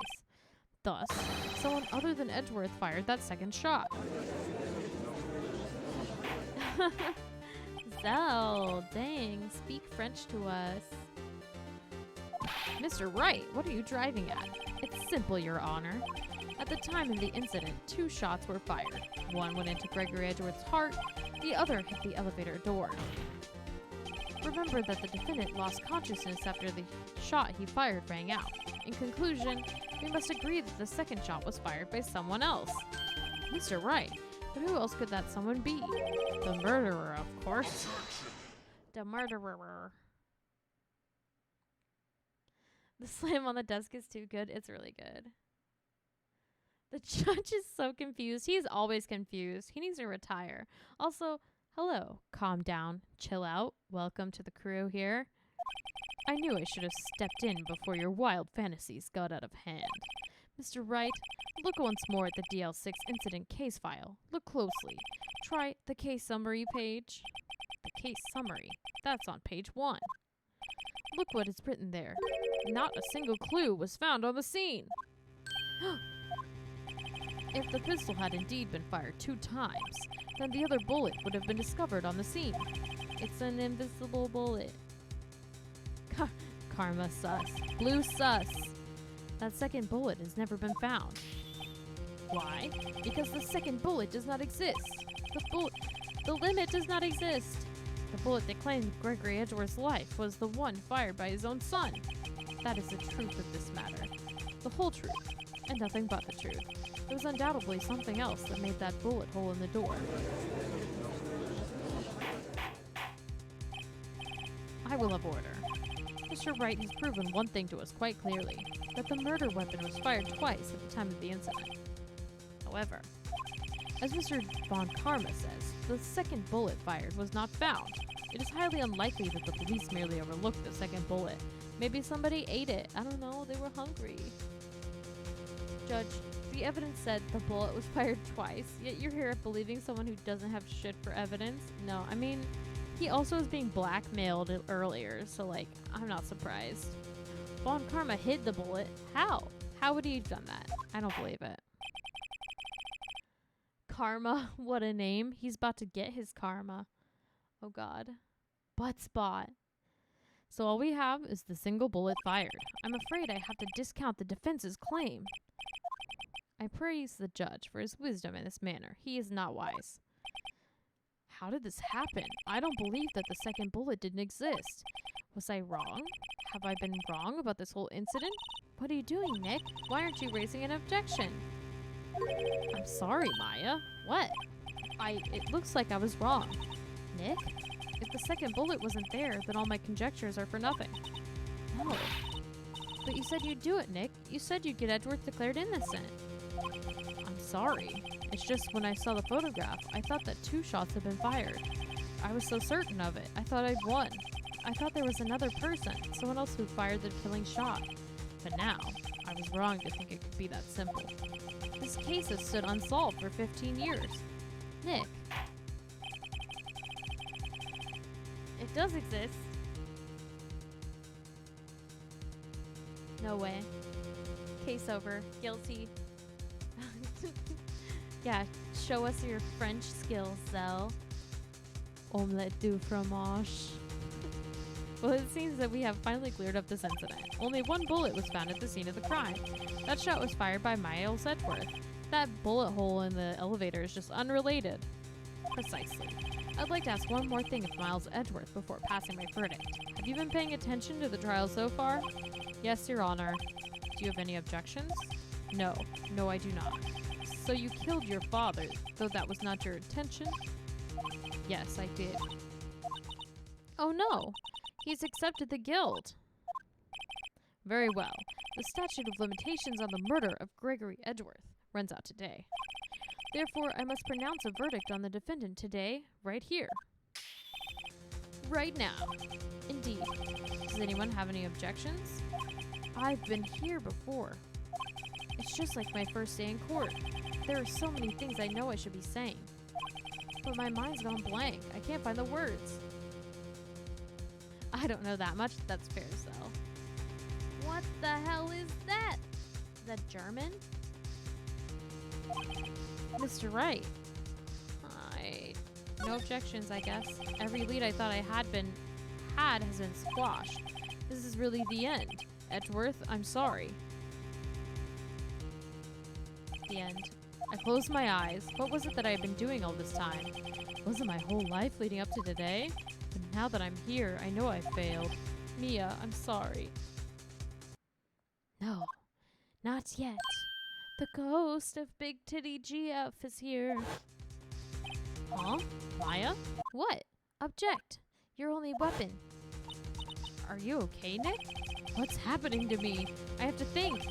Thus, someone other than Edgeworth fired that second shot. Zell, dang, speak French to us. Mr. Wright, what are you driving at? It's simple, Your Honor. At the time of the incident, 2 shots were fired. One went into Gregory Edgeworth's heart, the other hit the elevator door. Remember that the defendant lost consciousness after the shot he fired rang out. In conclusion, we must agree that the second shot was fired by someone else. Mr. Wright, but who else could that someone be? The murderer, of course. The murderer. The slam on the desk is too good. It's really good. The judge is so confused. He's always confused. He needs to retire. Also, hello. Calm down. Chill out. Welcome to the crew here. I knew I should have stepped in before your wild fantasies got out of hand. Mr. Wright, look once more at the DL6 incident case file. Look closely. Try the case summary page. The case summary. That's on page 1. Look what is written there. Not a single clue was found on the scene. If the pistol had indeed been fired 2 times, then the other bullet would have been discovered on the scene. It's an invisible bullet. Karma sus. Blue sus. That second bullet has never been found. Why? Because the second bullet does not exist. The limit does not exist. The bullet that claimed Gregory Edgeworth's life was the one fired by his own son. That is the truth of this matter. The whole truth. and nothing but the truth. There was undoubtedly something else that made that bullet hole in the door. I will have order. Mr. Wright has proven one thing to us quite clearly, that the murder weapon was fired twice at the time of the incident. However, as Mr. Von Karma says, the second bullet fired was not found. It is highly unlikely that the police merely overlooked the second bullet. Maybe somebody ate it. I don't know, they were hungry. Judge, the evidence said the bullet was fired twice, yet you're here believing someone who doesn't have shit for evidence? No, I mean, he also was being blackmailed earlier, so like, I'm not surprised. Von Karma hid the bullet. How? How would he have done that? I don't believe it. Karma, what a name. He's about to get his karma. Oh god. Butt spot. So all we have is the single bullet fired. I'm afraid I have to discount the defense's claim. I praise the judge for his wisdom in this manner. He is not wise. How did this happen? I don't believe that the second bullet didn't exist. Was I wrong? Have I been wrong about this whole incident? What are you doing, Nick? Why aren't you raising an objection? I'm sorry, Maya. What? It looks like I was wrong. Nick? If the second bullet wasn't there, then all my conjectures are for nothing. No. But you said you'd do it, Nick. You said you'd get Edgeworth declared innocent. I'm sorry. It's just when I saw the photograph, I thought that 2 shots had been fired. I was so certain of it. I thought I'd won. I thought there was another person, someone else who fired the killing shot. But now, I was wrong to think it could be that simple. This case has stood unsolved for 15 years. Nick. It does exist. No way. Case over. Guilty. Yeah, show us your French skills, Zell. Omelette du fromage. Well, it seems that we have finally cleared up this incident. Only 1 bullet was found at the scene of the crime. That shot was fired by Miles Edgeworth. That bullet hole in the elevator is just unrelated. Precisely. I'd like to ask one more thing of Miles Edgeworth before passing my verdict. Have you been paying attention to the trial so far? Yes, Your Honor. Do you have any objections? No. No, I do not. So you killed your father, though that was not your intention? Yes, I did. Oh no! He's accepted the guilt! Very well. The statute of limitations on the murder of Gregory Edgeworth runs out today. Therefore, I must pronounce a verdict on the defendant today, right here. Right now. Indeed. Does anyone have any objections? I've been here before. It's just like my first day in court. There are so many things I know I should be saying. But my mind's gone blank. I can't find the words. I don't know that much. That's fair, though. What the hell is that? Is that German? Mr. Wright. No objections, I guess. Every lead I thought I had has been squashed. This is really the end. Edgeworth, I'm sorry. The end. I closed my eyes. What was it that I had been doing all this time? Was it my whole life leading up to today? But now that I'm here, I know I failed. Mia, I'm sorry. No, not yet. The ghost of Big Titty GF is here. Huh? Maya? What? Object. Your only weapon. Are you okay, Nick? What's happening to me? I have to think.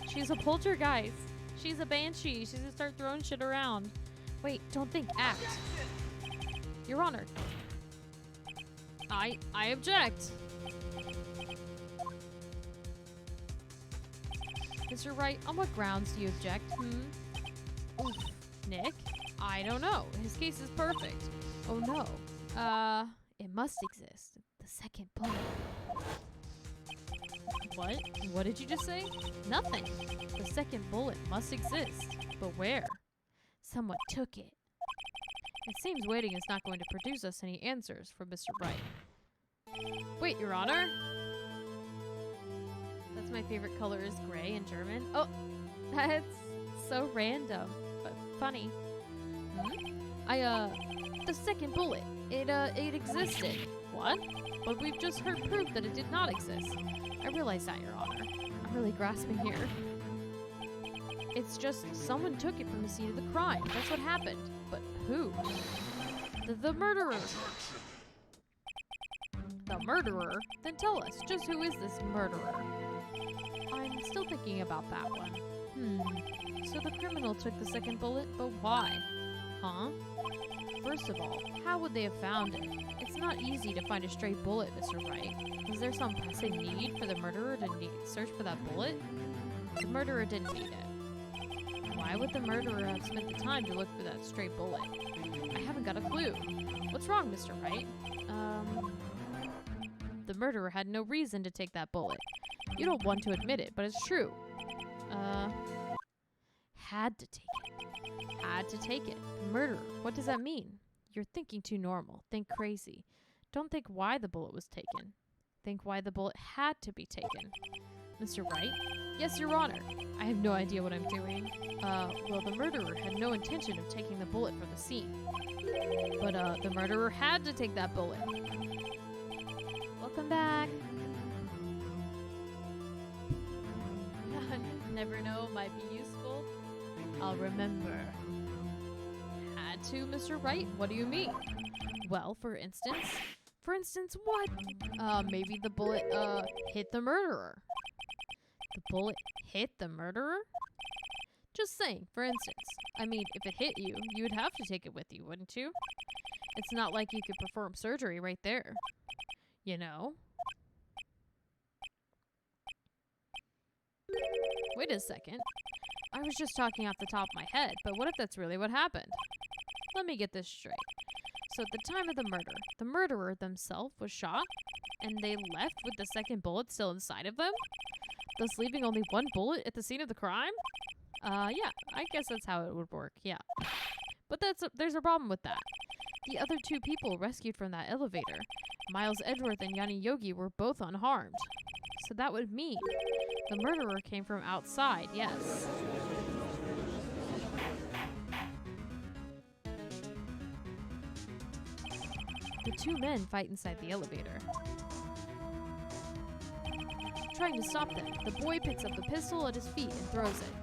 She's a poltergeist. She's a banshee. She's gonna start throwing shit around. Wait, don't think. Act. Your Honor. I object. Mr. Wright, on what grounds do you object? Oof. Nick? I don't know. His case is perfect. Oh no. It must exist. The second bullet. What? What did you just say? Nothing. The second bullet must exist. But where? Someone took it. It seems waiting is not going to produce us any answers from Mr. Wright. Wait, Your Honor? That's my favorite color is gray in German. Oh, that's so random, but funny. The second bullet. It existed. What? But we've just heard proof that it did not exist. I realize that, Your Honor. I'm really grasping here. It's just someone took it from the scene of the crime. That's what happened. But who? The murderer. The murderer? Then tell us, just who is this murderer? I'm still thinking about that one. So the criminal took the second bullet, but why? Huh? First of all, how would they have found it? It's not easy to find a stray bullet, Mr. Wright. Was there some pressing need for the murderer to search for that bullet? The murderer didn't need it. Why would the murderer have spent the time to look for that stray bullet? I haven't got a clue. What's wrong, Mr. Wright? The murderer had no reason to take that bullet. You don't want to admit it, but it's true. Had to take it. Had to take it. The murderer. What does that mean? You're thinking too normal. Think crazy. Don't think why the bullet was taken. Think why the bullet had to be taken. Mr. Wright? Yes, Your Honor. I have no idea what I'm doing. Well, the murderer had no intention of taking the bullet from the scene. But, the murderer had to take that bullet. Welcome back. Never know, might be useful. I'll remember. Had to, Mr. Wright? What do you mean? Well, for instance. For instance, what? Maybe the bullet, hit the murderer. The bullet hit the murderer? Just saying, for instance. I mean, if it hit you, you would have to take it with you, wouldn't you? It's not like you could perform surgery right there. You know? Wait a second. I was just talking off the top of my head, but what if that's really what happened? Let me get this straight. So at the time of the murder, the murderer themselves was shot, and they left with the second bullet still inside of them, thus leaving only one bullet at the scene of the crime? Yeah, I guess that's how it would work, yeah. But there's a problem with that. The other two people rescued from that elevator, Miles Edgeworth and Yanni Yogi, were both unharmed. So that would mean the murderer came from outside, yes. The two men fight inside the elevator. Trying to stop them, the boy picks up the pistol at his feet and throws it.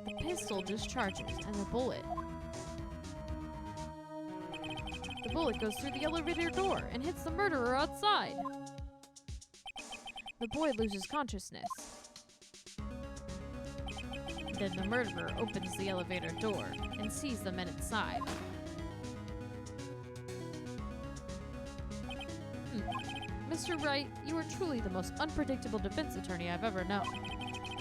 The pistol discharges, and the bullet goes through the elevator door and hits the murderer outside. The boy loses consciousness. Then the murderer opens the elevator door and sees the men inside. Mr. Wright, you are truly the most unpredictable defense attorney I've ever known.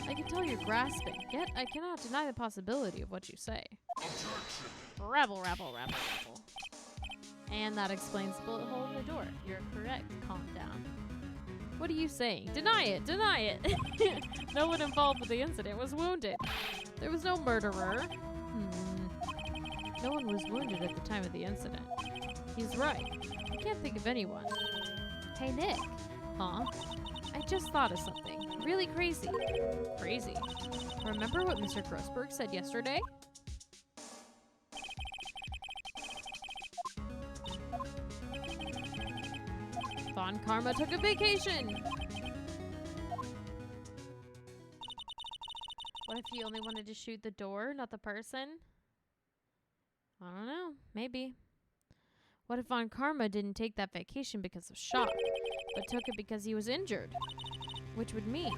I can tell you're grasping, yet I cannot deny the possibility of what you say. Rabble, rabble, rabble, rabble. And that explains the bullet hole in the door. You're correct. Calm down. What are you saying? Deny it! Deny it! No one involved with the incident was wounded. There was no murderer. No one was wounded at the time of the incident. He's right. I can't think of anyone. Hey, Nick. Huh? I just thought of something. Really crazy. Crazy. Remember what Mr. Grossberg said yesterday? Von Karma took a vacation! What if he only wanted to shoot the door, not the person? I don't know. Maybe. What if Von Karma didn't take that vacation because of shock, but took it because he was injured? Which would mean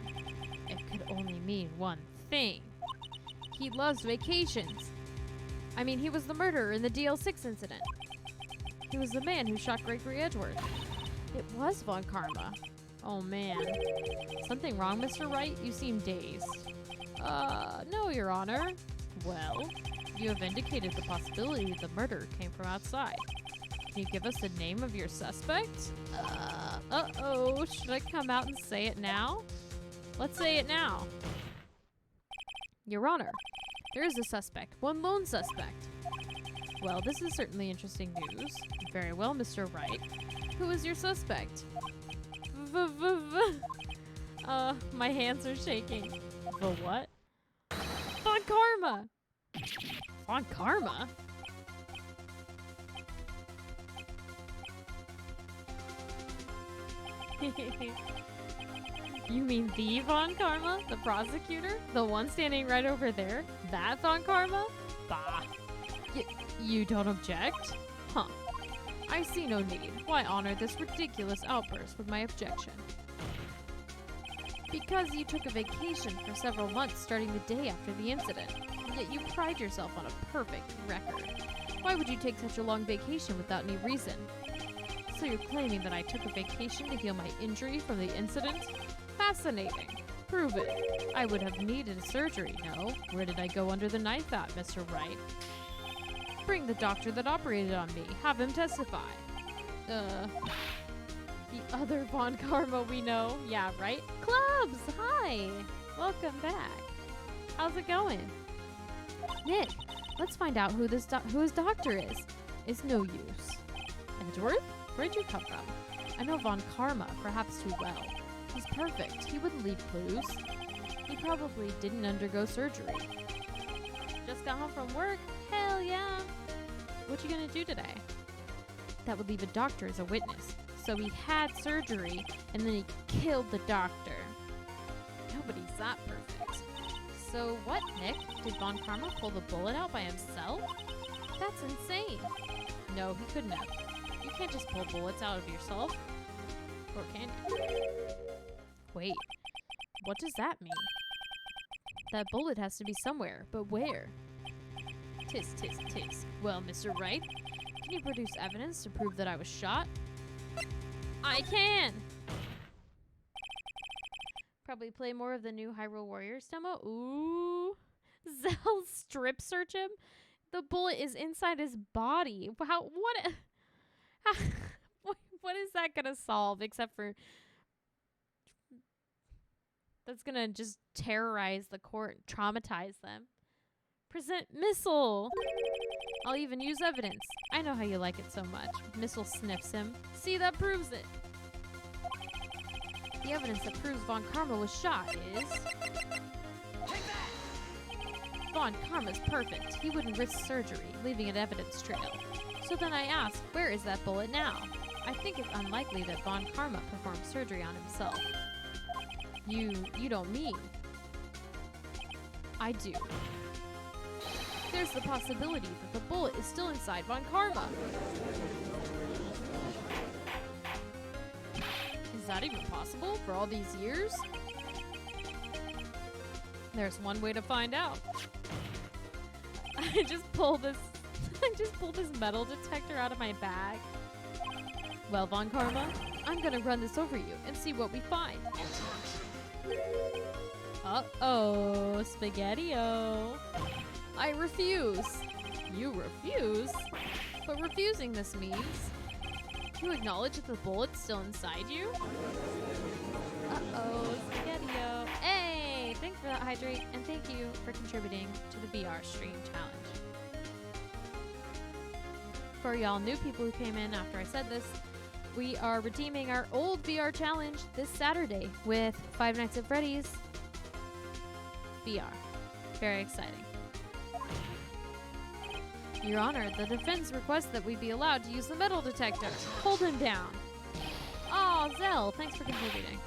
it could only mean one thing. He loves vacations. I mean, he was the murderer in the DL6 incident. He was the man who shot Gregory Edgeworth. It was Von Karma. Oh man. Something wrong, Mr. Wright? You seem dazed. No, Your Honor. Well, you have indicated the possibility the murder came from outside. Can you give us the name of your suspect? Uh-oh. Should I come out and say it now? Let's say it now. Your Honor, there is a suspect. One lone suspect. Well, this is certainly interesting news. Very well, Mr. Wright. Who is your suspect? My hands are shaking. The what? Von Karma! Von Karma? You mean the Von Karma? The prosecutor? The one standing right over there? That Von Karma? Bah. You don't object? Huh. I see no need. Why honor this ridiculous outburst with my objection? Because you took a vacation for several months starting the day after the incident. Yet you pride yourself on a perfect record. Why would you take such a long vacation without any reason? So you're claiming that I took a vacation to heal my injury from the incident? Fascinating. Prove it. I would have needed a surgery, no? Where did I go under the knife at, Mr. Wright? Bring the doctor that operated on me. Have him testify. The other Von Karma we know. Yeah, right? Clubs! Hi! Welcome back. How's it going? Nick, let's find out who his doctor is. It's no use. Edgeworth? Where'd you come from? I know Von Karma perhaps too well. He's perfect. He wouldn't leave clues. He probably didn't undergo surgery. Just got home from work? Hell yeah. What you gonna do today? That would leave a doctor as a witness. So he had surgery, and then he killed the doctor. Nobody's that perfect. So what, Nick? Did Von Karma pull the bullet out by himself? That's insane. No, he couldn't have. You can't just pull bullets out of yourself. Or can you? Wait, what does that mean? That bullet has to be somewhere, but where? Tis. Well, Mr. Wright, can you produce evidence to prove that I was shot? I can! Probably play more of the new Hyrule Warriors demo. Ooh. Zell strip search him? The bullet is inside his body. Wow, what is that gonna solve except for... That's gonna just terrorize the court, traumatize them. Present Missile! I'll even use evidence. I know how you like it so much. Missile sniffs him. See, that proves it. The evidence that proves Von Karma was shot is... Von Karma's perfect. He wouldn't risk surgery, leaving an evidence trail. So then I ask, where is that bullet now? I think it's unlikely that Von Karma performed surgery on himself. You don't mean? I do. There's the possibility that the bullet is still inside Von Karma. Is that even possible for all these years? There's one way to find out. I just pulled this metal detector out of my bag. Well, Von Karma, I'm gonna run this over you and see what we find. Uh-oh, Spaghetti-O. I refuse. You refuse? But refusing this means you acknowledge that the bullet's still inside you? Uh-oh, Spaghetti-O. Hey, thanks for that, Hydrate, and thank you for contributing to the VR stream challenge. For y'all new people who came in after I said this, we are redeeming our old VR challenge this Saturday with Five Nights at Freddy's VR. Very exciting. Your Honor, the defense requests that we be allowed to use the metal detector. Hold him down. Aw, Zell, thanks for contributing.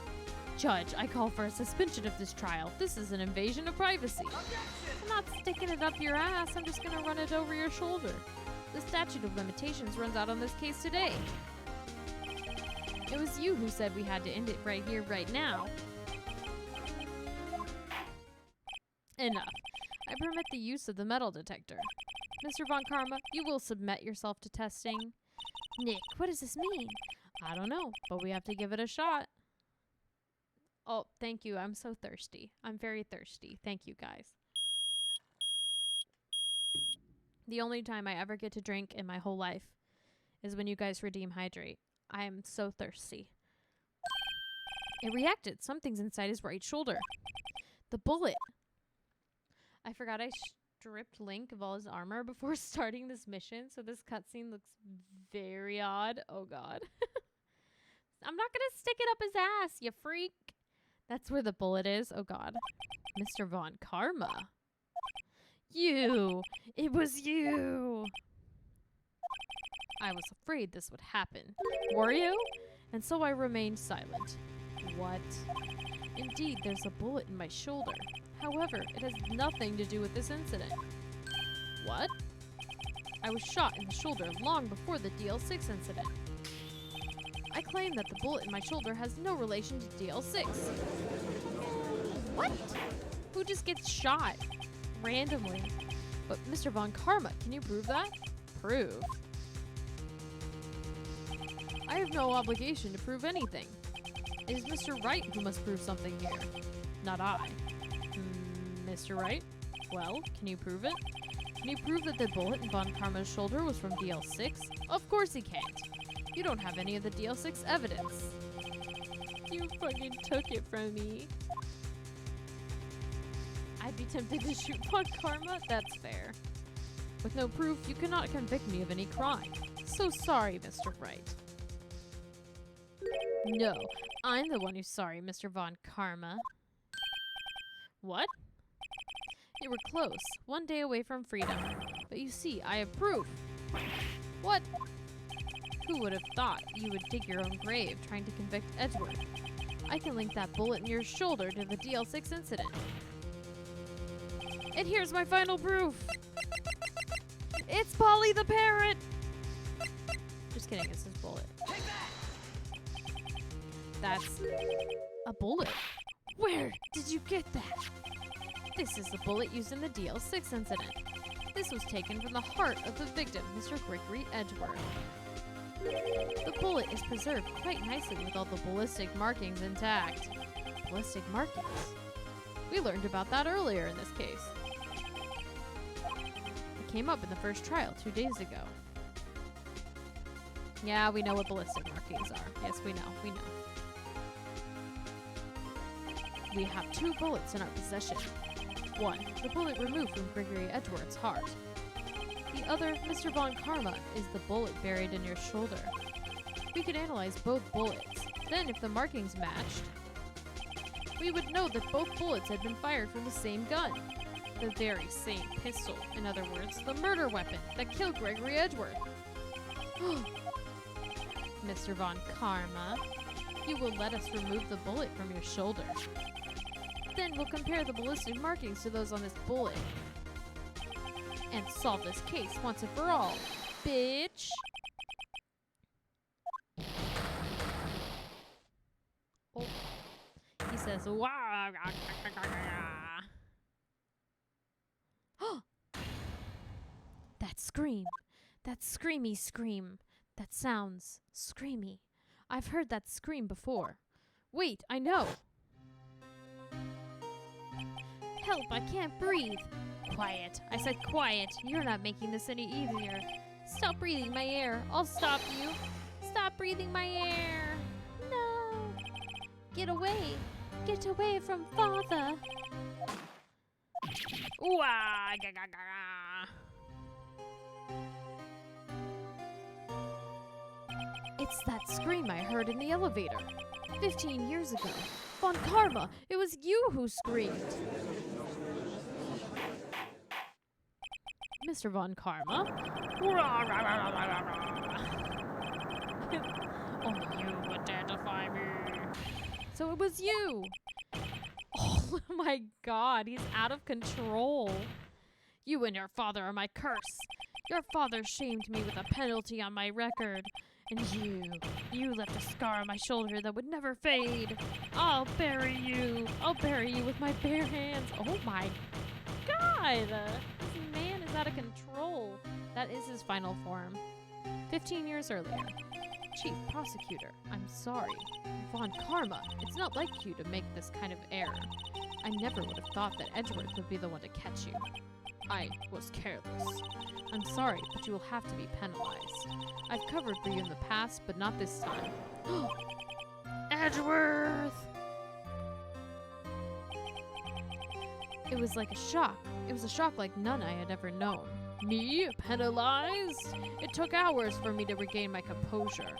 Judge, I call for a suspension of this trial. This is an invasion of privacy. I'm not sticking it up your ass. I'm just gonna run it over your shoulder. The statute of limitations runs out on this case today. It was you who said we had to end it right here, right now. Enough. I permit the use of the metal detector. Mr. Von Karma, you will submit yourself to testing. Nick, what does this mean? I don't know, but we have to give it a shot. Oh, thank you. I'm so thirsty. I'm very thirsty. Thank you, guys. The only time I ever get to drink in my whole life is when you guys redeem Hydrate. I am so thirsty. It reacted. Something's inside his right shoulder. The bullet. I forgot I stripped Link of all his armor before starting this mission, so this cutscene looks very odd. Oh god. I'm not gonna stick it up his ass, you freak. That's where the bullet is. Oh god. Mr. Von Karma. You! It was you! I was afraid this would happen. Were you? And so I remained silent. What? Indeed, there's a bullet in my shoulder. However, it has nothing to do with this incident. What? I was shot in the shoulder long before the DL6 incident. I claim that the bullet in my shoulder has no relation to DL6. What? Who just gets shot? Randomly. But Mr. Von Karma, can you prove that? Prove? I have no obligation to prove anything. It is Mr. Wright who must prove something here, not I. Mr. Wright? Well, can you prove it? Can you prove that the bullet in Von Karma's shoulder was from DL6? Of course he can't. You don't have any of the DL6 evidence. You fucking took it from me. I'd be tempted to shoot Von Karma? That's fair. With no proof, you cannot convict me of any crime. So sorry, Mr. Wright. No, I'm the one who's sorry, Mr. Von Karma. What? You were close, one day away from freedom. But you see, I have proof. What? Who would have thought you would dig your own grave trying to convict Edward? I can link that bullet in your shoulder to the DL6 incident. And here's my final proof. It's Polly the parrot! Just kidding, it's his bullet. That's a bullet. Where did you get that? This is the bullet used in the DL6 incident. This was taken from the heart of the victim, Mr. Gregory Edgeworth. The bullet is preserved quite nicely with all the ballistic markings intact. Ballistic markings? We learned about that earlier in this case. It came up in the first trial 2 days ago. Yeah, we know what ballistic markings are. Yes, we know. We have 2 bullets in our possession. One, the bullet removed from Gregory Edgeworth's heart. The other, Mr. Von Karma, is the bullet buried in your shoulder. We could analyze both bullets. Then, if the markings matched, we would know that both bullets had been fired from the same gun. The very same pistol. In other words, the murder weapon that killed Gregory Edgeworth. Mr. Von Karma, you will let us remove the bullet from your shoulder. Then we'll compare the ballistic markings to those on this bullet. And solve this case once and for all. Bitch! Oh. He says, "Wah." That scream. That screamy scream. That sounds screamy. I've heard that scream before. Wait, I know. Help, I can't breathe. Quiet. I said quiet. You're not making this any easier. Stop breathing my air. I'll stop you. Stop breathing my air. No. Get away. Get away from father. Ooh-ah, ga-ga-ga-ga. It's that scream I heard in the elevator. 15 years ago. Von Karma, it was you who screamed. Mr. Von Karma? Only you would dare defy me. So it was you. Oh my god, he's out of control. You and your father are my curse. Your father shamed me with a penalty on my record. And you left a scar on my shoulder that would never fade. I'll bury you. I'll bury you with my bare hands. Oh my god. This man is out of control. That is his final form. 15 years earlier. Chief Prosecutor, I'm sorry. Von Karma, it's not like you to make this kind of error. I never would have thought that Edgeworth would be the one to catch you. I was careless. I'm sorry, but you will have to be penalized. I've covered for you in the past, but not this time. Edgeworth! It was like a shock. It was a shock like none I had ever known. Me? Penalized? It took hours for me to regain my composure.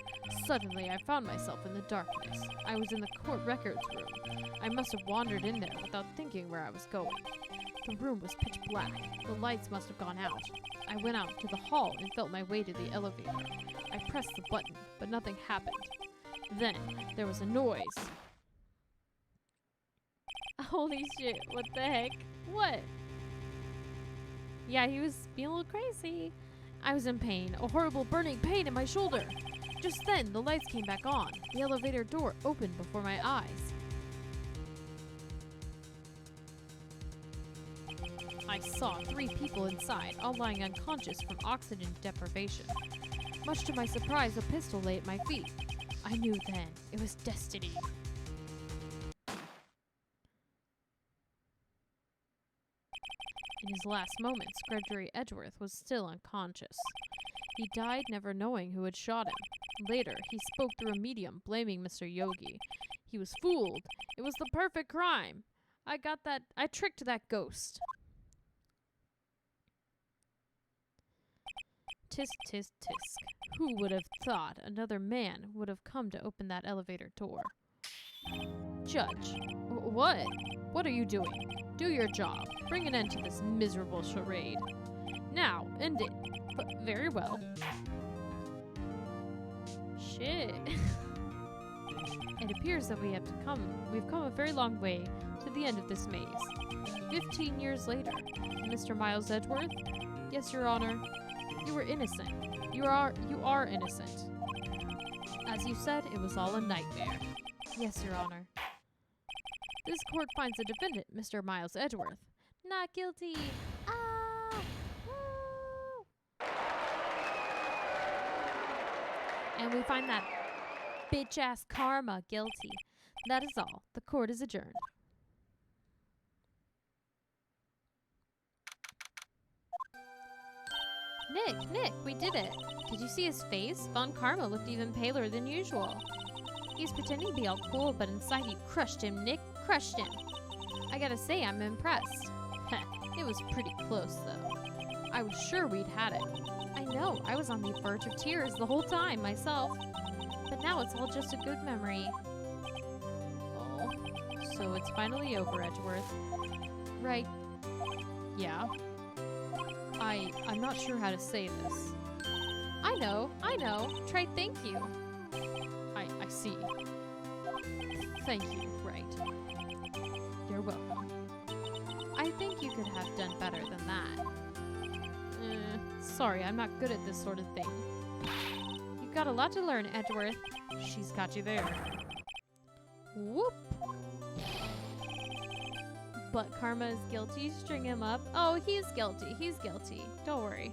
Suddenly, I found myself in the darkness. I was in the court records room. I must have wandered in there without thinking where I was going. The room was pitch black. The lights must have gone out. I went out to the hall and felt my way to the elevator. I pressed the button, but nothing happened. Then, there was a noise. Holy shit, what the heck? What? Yeah, he was being a little crazy. I was in pain, a horrible burning pain in my shoulder. Just then, the lights came back on. The elevator door opened before my eyes. I saw 3 people inside, all lying unconscious from oxygen deprivation. Much to my surprise, a pistol lay at my feet. I knew then it was destiny. In his last moments, Gregory Edgeworth was still unconscious. He died never knowing who had shot him. Later, he spoke through a medium, blaming Mr. Yogi. He was fooled. It was the perfect crime. I tricked that ghost. Tisk, tisk, tisk. Who would have thought another man would have come to open that elevator door? Judge. What? What are you doing? Do your job. Bring an end to this miserable charade. Now, end it. Very well. Shit. It appears that we've come a very long way to the end of this maze. 15 years later, Mr. Miles Edgeworth? Yes, Your Honor. You were innocent. You are innocent. As you said, it was all a nightmare. Yes, Your Honor. This court finds the defendant, Mr. Miles Edgeworth, not guilty. Ah! Woo! And we find that bitch-ass Karma guilty. That is all. The court is adjourned. Nick, we did it. Did you see his face? Von Karma looked even paler than usual. He's pretending to be all cool, but inside you crushed him, Nick. Crushed him. I gotta say, I'm impressed. It was pretty close, though. I was sure we'd had it. I know, I was on the verge of tears the whole time, myself. But now it's all just a good memory. Oh, so it's finally over, Edgeworth. Right. Yeah. I'm not sure how to say this. I know. Try thank you. I see. Thank you, Wright. You're welcome. I think you could have done better than that. Sorry, I'm not good at this sort of thing. You've got a lot to learn, Edgeworth. She's got you there. Whoop! But Karma is guilty. String him up. Oh, he's guilty. He's guilty. Don't worry.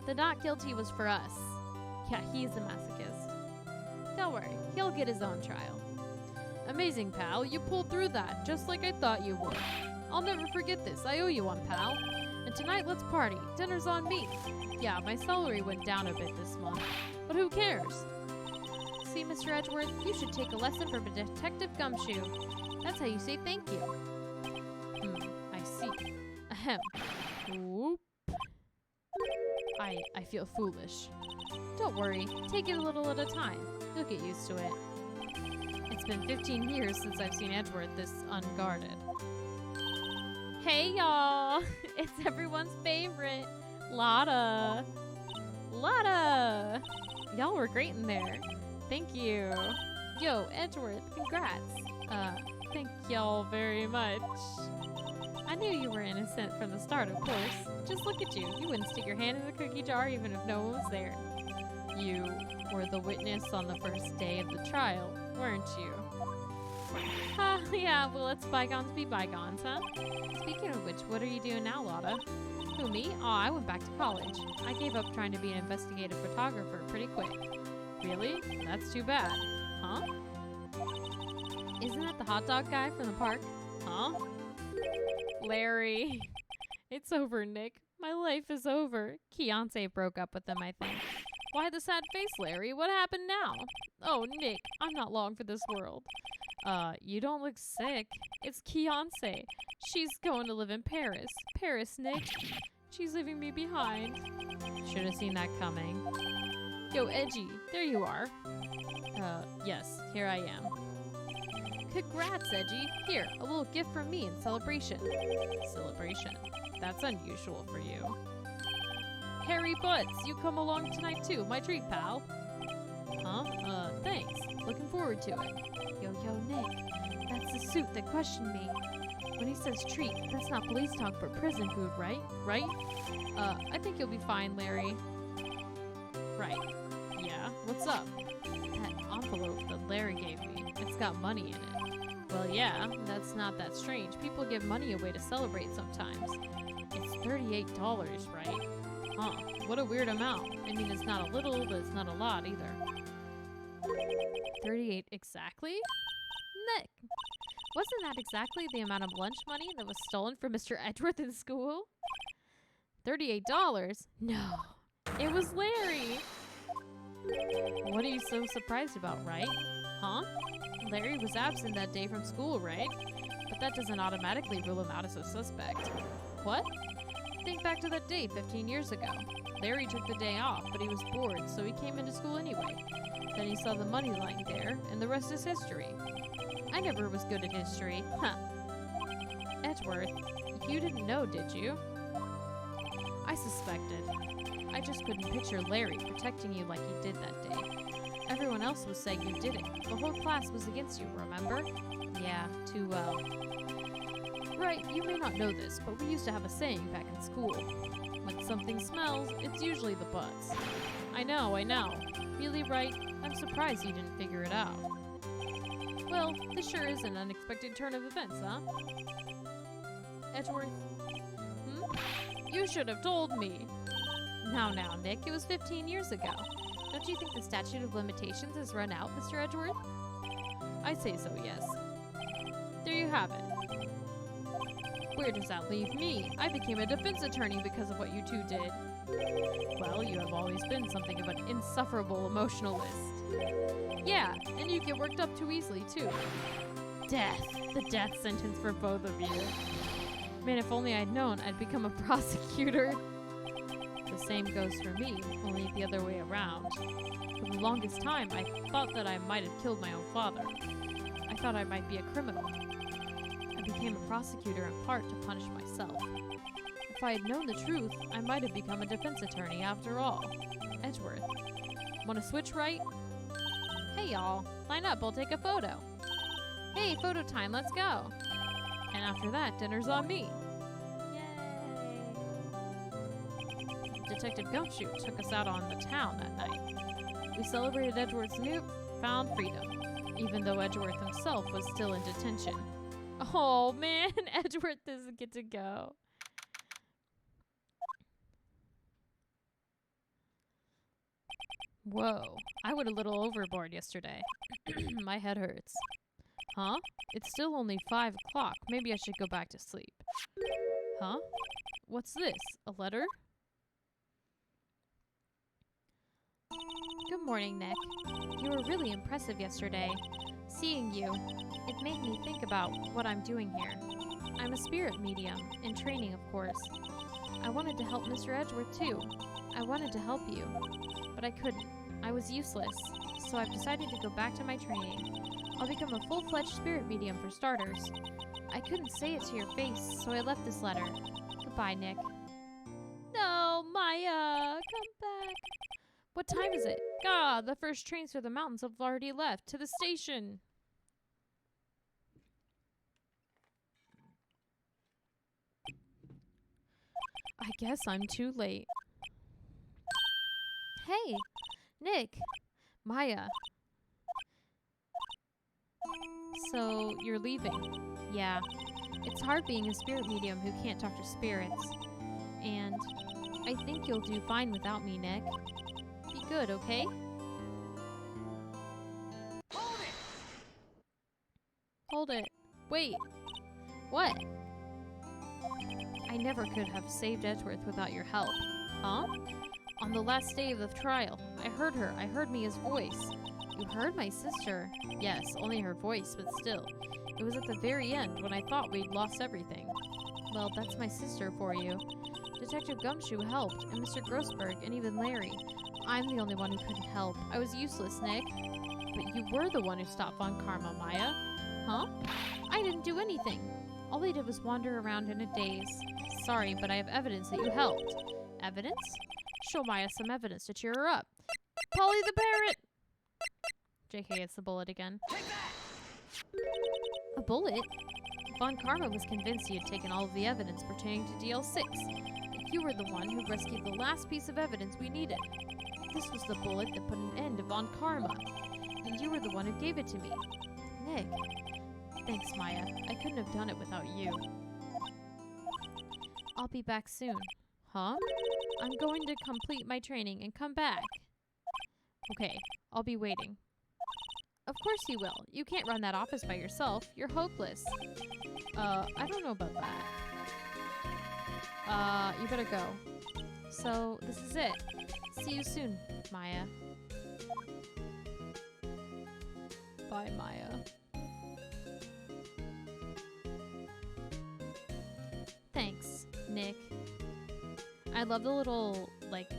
The not guilty was for us. Yeah, he's a masochist. Don't worry. He'll get his own trial. Amazing, pal. You pulled through that, just like I thought you would. I'll never forget this. I owe you one, pal. And tonight, let's party. Dinner's on me. Yeah, my salary went down a bit this month. But who cares? See, Mr. Edgeworth, you should take a lesson from Detective Gumshoe. That's how you say thank you. I see. Ahem. Whoop. I feel foolish. Don't worry. Take it a little at a time. You'll get used to it. It's been 15 years since I've seen Edgeworth this unguarded. Hey, y'all! It's everyone's favorite, Lotta. Lotta! Y'all were great in there. Thank you. Yo, Edgeworth, congrats. Thank y'all very much. I knew you were innocent from the start, of course. Just look at you. You wouldn't stick your hand in the cookie jar even if no one was there. You were the witness on the first day of the trial, weren't you? Yeah, well, let's bygones be bygones, huh? Speaking of which, what are you doing now, Lotta? Who, me? Oh, I went back to college. I gave up trying to be an investigative photographer pretty quick. Really? That's too bad. Huh? Isn't that the hot dog guy from the park? Huh? Larry. It's over, Nick. My life is over. Keontae broke up with him, I think. Why the sad face, Larry? What happened now? Oh, Nick, I'm not long for this world. You don't look sick. It's Keontae. She's going to live in Paris. Paris, Nick. She's leaving me behind. Should have seen that coming. Yo, Edgy, there you are. Yes, here I am. Congrats, Edgy. Here, a little gift from me in celebration. Celebration? That's unusual for you. Harry Butts, you come along tonight too. My treat, pal. Huh? Thanks. Looking forward to it. Yo, Nick, that's the suit that questioned me. When he says treat, that's not police talk for prison food, right? Right? I think you'll be fine, Larry. Right. Yeah, what's up? That envelope that Larry gave me, it's got money in it. Well, yeah, that's not that strange. People give money away to celebrate sometimes. It's $38, right? Huh, what a weird amount. I mean, it's not a little, but it's not a lot either. 38 exactly? Nick, wasn't that exactly the amount of lunch money that was stolen from Mr. Edgeworth in school? $38? No, it was Larry. What are you so surprised about, right? Huh? Larry was absent that day from school, right? But that doesn't automatically rule him out as a suspect. What? Think back to that day 15 years ago. Larry took the day off, but he was bored, so he came into school anyway. Then he saw the money lying there, and the rest is history. I never was good at history. Huh. Edgeworth, you didn't know, did you? I suspected. I just couldn't picture Larry protecting you like he did that day. Everyone else was saying you did it. The whole class was against you, remember? Yeah, too well. Right, you may not know this, but we used to have a saying back in school. When something smells, it's usually the butts. I know. Really, Wright? I'm surprised you didn't figure it out. Well, this sure is an unexpected turn of events, huh? Edgeworth? You should have told me. Now, Nick, it was 15 years ago. Don't you think the statute of limitations has run out, Mr. Edgeworth? I say so, yes. There you have it. Where does that leave me? I became a defense attorney because of what you two did. Well, you have always been something of an insufferable emotionalist. Yeah, and you get worked up too easily, too. Death. The death sentence for both of you. Man, if only I'd known I'd become a prosecutor. The same goes for me, only the other way around. For the longest time, I thought that I might have killed my own father. I thought I might be a criminal. I became a prosecutor in part to punish myself. If I had known the truth, I might have become a defense attorney after all. Edgeworth. Want to switch, Wright? Hey, y'all. Line up, I'll take a photo. Hey, photo time, let's go. And after that, dinner's on me. Yay! Detective Gumshoe took us out on the town that night. We celebrated Edgeworth's newfound freedom, even though Edgeworth himself was still in detention. Oh, man, Edgeworth doesn't get to go. Whoa, I went a little overboard yesterday. My head hurts. Huh? It's still only 5 o'clock. Maybe I should go back to sleep. Huh? What's this? A letter? Good morning, Nick. You were really impressive yesterday. Seeing you, it made me think about what I'm doing here. I'm a spirit medium, in training, of course. I wanted to help Mr. Edgeworth, too. I wanted to help you, but I couldn't. I was useless, so I've decided to go back to my training. I'll become a full-fledged spirit medium for starters. I couldn't say it to your face, so I left this letter. Goodbye, Nick. No, Maya, come back. What time is it? God, the first trains through the mountains have already left. To the station. I guess I'm too late. Hey, Nick. Maya. So, you're leaving? Yeah. It's hard being a spirit medium who can't talk to spirits. And I think you'll do fine without me, Nick. Be good, okay? Hold it! Hold it. Wait. What? I never could have saved Edgeworth without your help. Huh? On the last day of the trial, I heard her. I heard Mia's voice. You heard my sister? Yes, only her voice, but still. It was at the very end when I thought we'd lost everything. Well, that's my sister for you. Detective Gumshoe helped, and Mr. Grossberg, and even Larry. I'm the only one who couldn't help. I was useless, Nick. But you were the one who stopped Von Karma, Maya. Huh? I didn't do anything. All I did was wander around in a daze. Sorry, but I have evidence that you helped. Evidence? Show Maya some evidence to cheer her up. Polly the parrot! JK, it's the bullet again. Take that! A bullet? Von Karma was convinced he had taken all of the evidence pertaining to DL6, but you were the one who rescued the last piece of evidence we needed. This was the bullet that put an end to Von Karma, and you were the one who gave it to me. Nick. Thanks, Maya. I couldn't have done it without you. I'll be back soon. Huh? I'm going to complete my training and come back. Okay, I'll be waiting. Of course you will. You can't run that office by yourself. You're hopeless. I don't know about that. You better go. So, this is it. See you soon, Maya. Bye, Maya. Thanks, Nick. I love the little, like,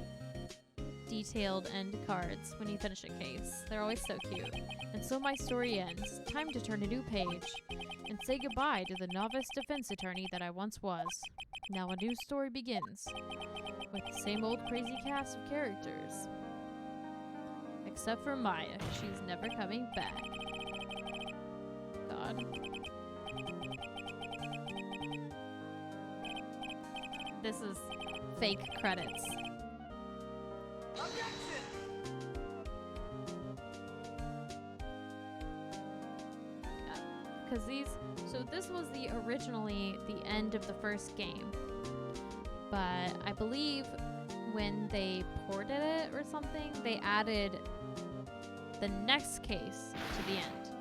detailed end cards when you finish a case. They're always so cute. And so my story ends. Time to turn a new page and say goodbye to the novice defense attorney that I once was. Now a new story begins with the same old crazy cast of characters. Except for Maya. She's never coming back. God. This is fake credits. Objection! Because so this was originally the end of the first game, but I believe when they ported it or something, they added the next case to the end.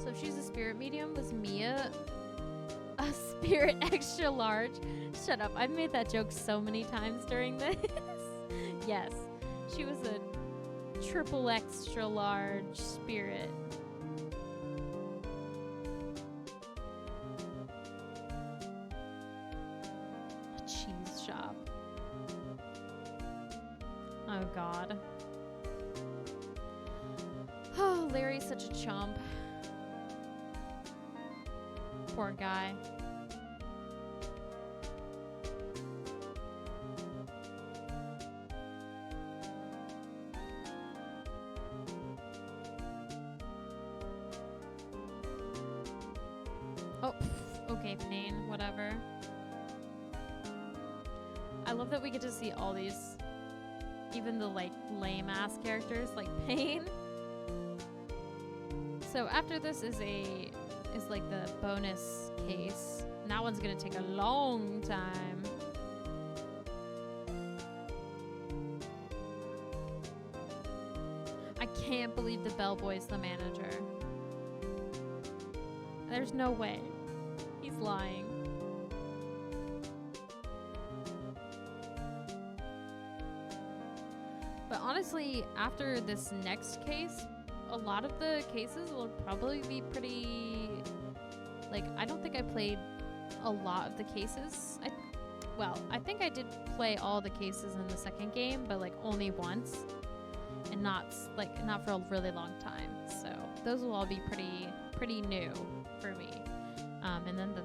So she's a spirit medium. Was Mia a spirit extra large? Shut up. I've made that joke so many times during this. Yes. She was a triple extra large spirit. A cheese shop. Oh, God. Oh, Larry's such a chump. Poor guy. Oh, okay, Pain, whatever. I love that we get to see all these, even the, like, lame-ass characters, like Pain. So after this is like the bonus case. And that one's gonna take a long time. I can't believe the bellboy's the manager. There's no way. He's lying. But honestly, after this next case, a lot of the cases will probably be pretty... Like, I don't think I played a lot of the cases. I think I did play all the cases in the second game, but, like, only once. And not for a really long time. So, those will all be pretty new for me. And then the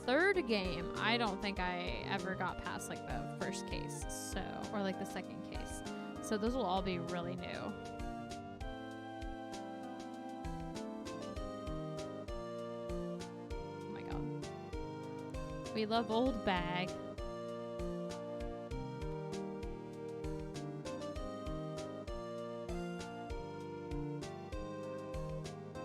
third game, I don't think I ever got past, like, the first case. So, or, like, the second case. So, those will all be really new. We love old bag.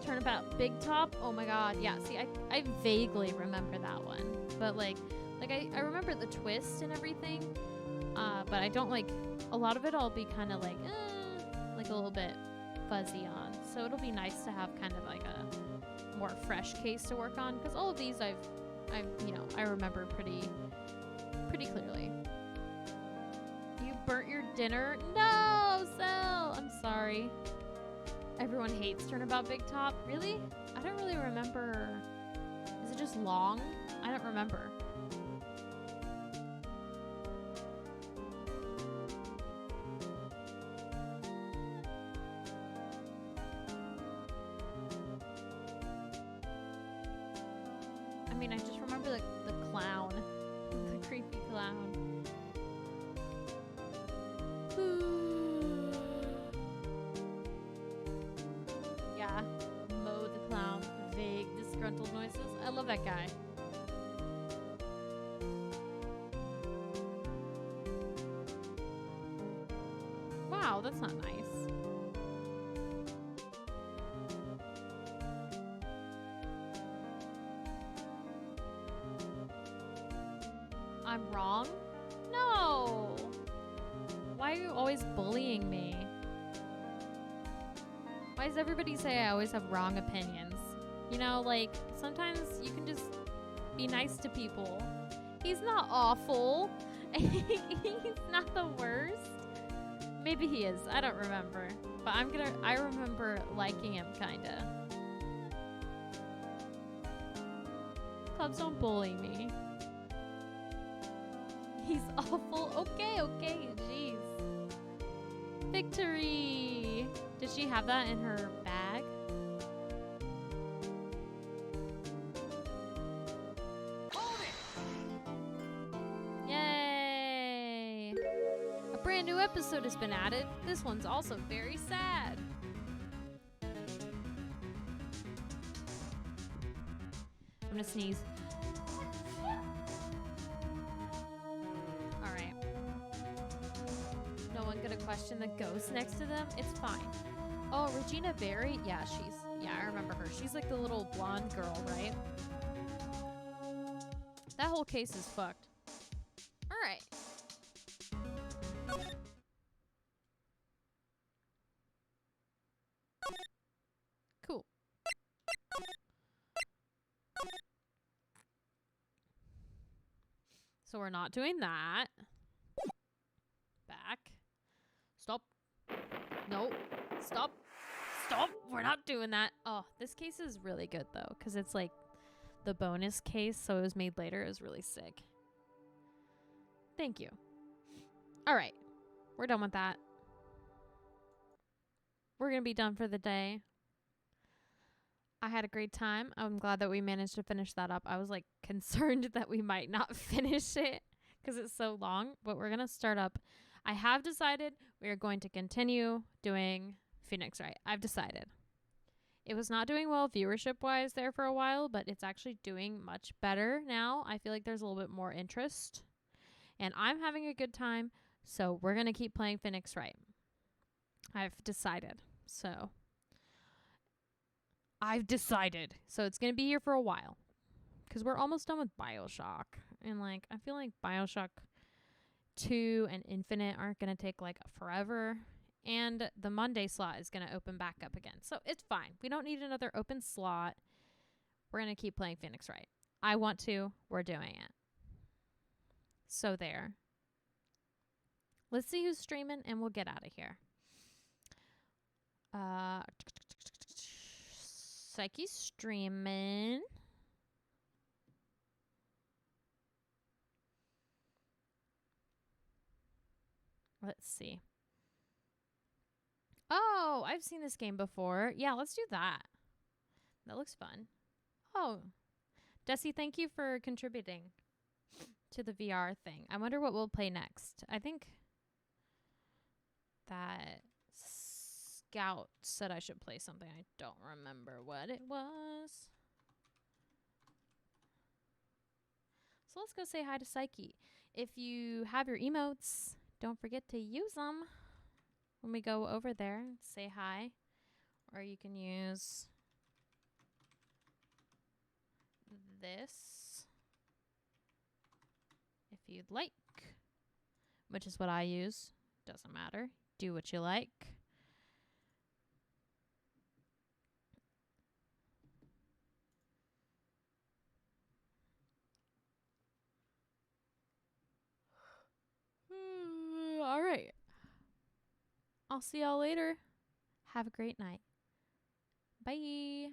Turnabout Big Top. Oh my god. Yeah, see, I vaguely remember that one. But like I remember the twist and everything. But I don't like a lot of it. I'll be kind of like a little bit fuzzy on. So it'll be nice to have kind of like a more fresh case to work on, because all of these I remember pretty clearly. You burnt your dinner? No, Sel! I'm sorry. Everyone hates Turnabout Big Top. Really? I don't really remember. Is it just long? I don't remember. I mean, I just remember the clown. The creepy clown. love that guy. Wow, that's not nice. I'm wrong? No! Why are you always bullying me? Why does everybody say I always have wrong opinions? You know, like, sometimes you can just be nice to people. He's not awful. He's not the worst. Maybe he is. I don't remember. But I remember liking him, kinda. Clubs, don't bully me. He's awful. Okay, jeez. Victory! Did she have that in her bag? Hold it! Yay! A brand new episode has been added. This one's also very sad. I'm gonna sneeze. Alright. No one gonna question the ghost next to them? It's fine. Oh, Regina Berry? Yeah, I remember her. She's like the little blonde girl, right? That whole case is fucked. Alright. Cool. So we're not doing that. Back. Stop. No. Stop. Stop. We're not doing that. Oh, this case is really good though, because it's like the bonus case, so it was made later. It was really sick. Thank you. All right. We're done with that. We're going to be done for the day. I had a great time. I'm glad that we managed to finish that up. I was like concerned that we might not finish it because it's so long, but we're going to start up. I have decided we are going to continue doing Phoenix Wright. I've decided. It was not doing well viewership wise there for a while, but it's actually doing much better now. I feel like there's a little bit more interest and I'm having a good time. So we're going to keep playing Phoenix Wright. I've decided. So it's going to be here for a while because we're almost done with BioShock. And like, I feel like BioShock 2 and Infinite aren't going to take like forever. And the Monday slot is going to open back up again. So it's fine. We don't need another open slot. We're going to keep playing Phoenix Wright. I want to. We're doing it. So there. Let's see who's streaming and we'll get out of here. Psyche's streaming. Let's see. Oh, I've seen this game before. Yeah, let's do that. That looks fun. Oh, Desi, thank you for contributing to the VR thing. I wonder what we'll play next. I think that Scout said I should play something. I don't remember what it was. So let's go say hi to Psyche. If you have your emotes, don't forget to use them when we go over there. Say hi. Or you can use this if you'd like, which is what I use. Doesn't matter. Do what you like. All right. I'll see y'all later. Have a great night. Bye.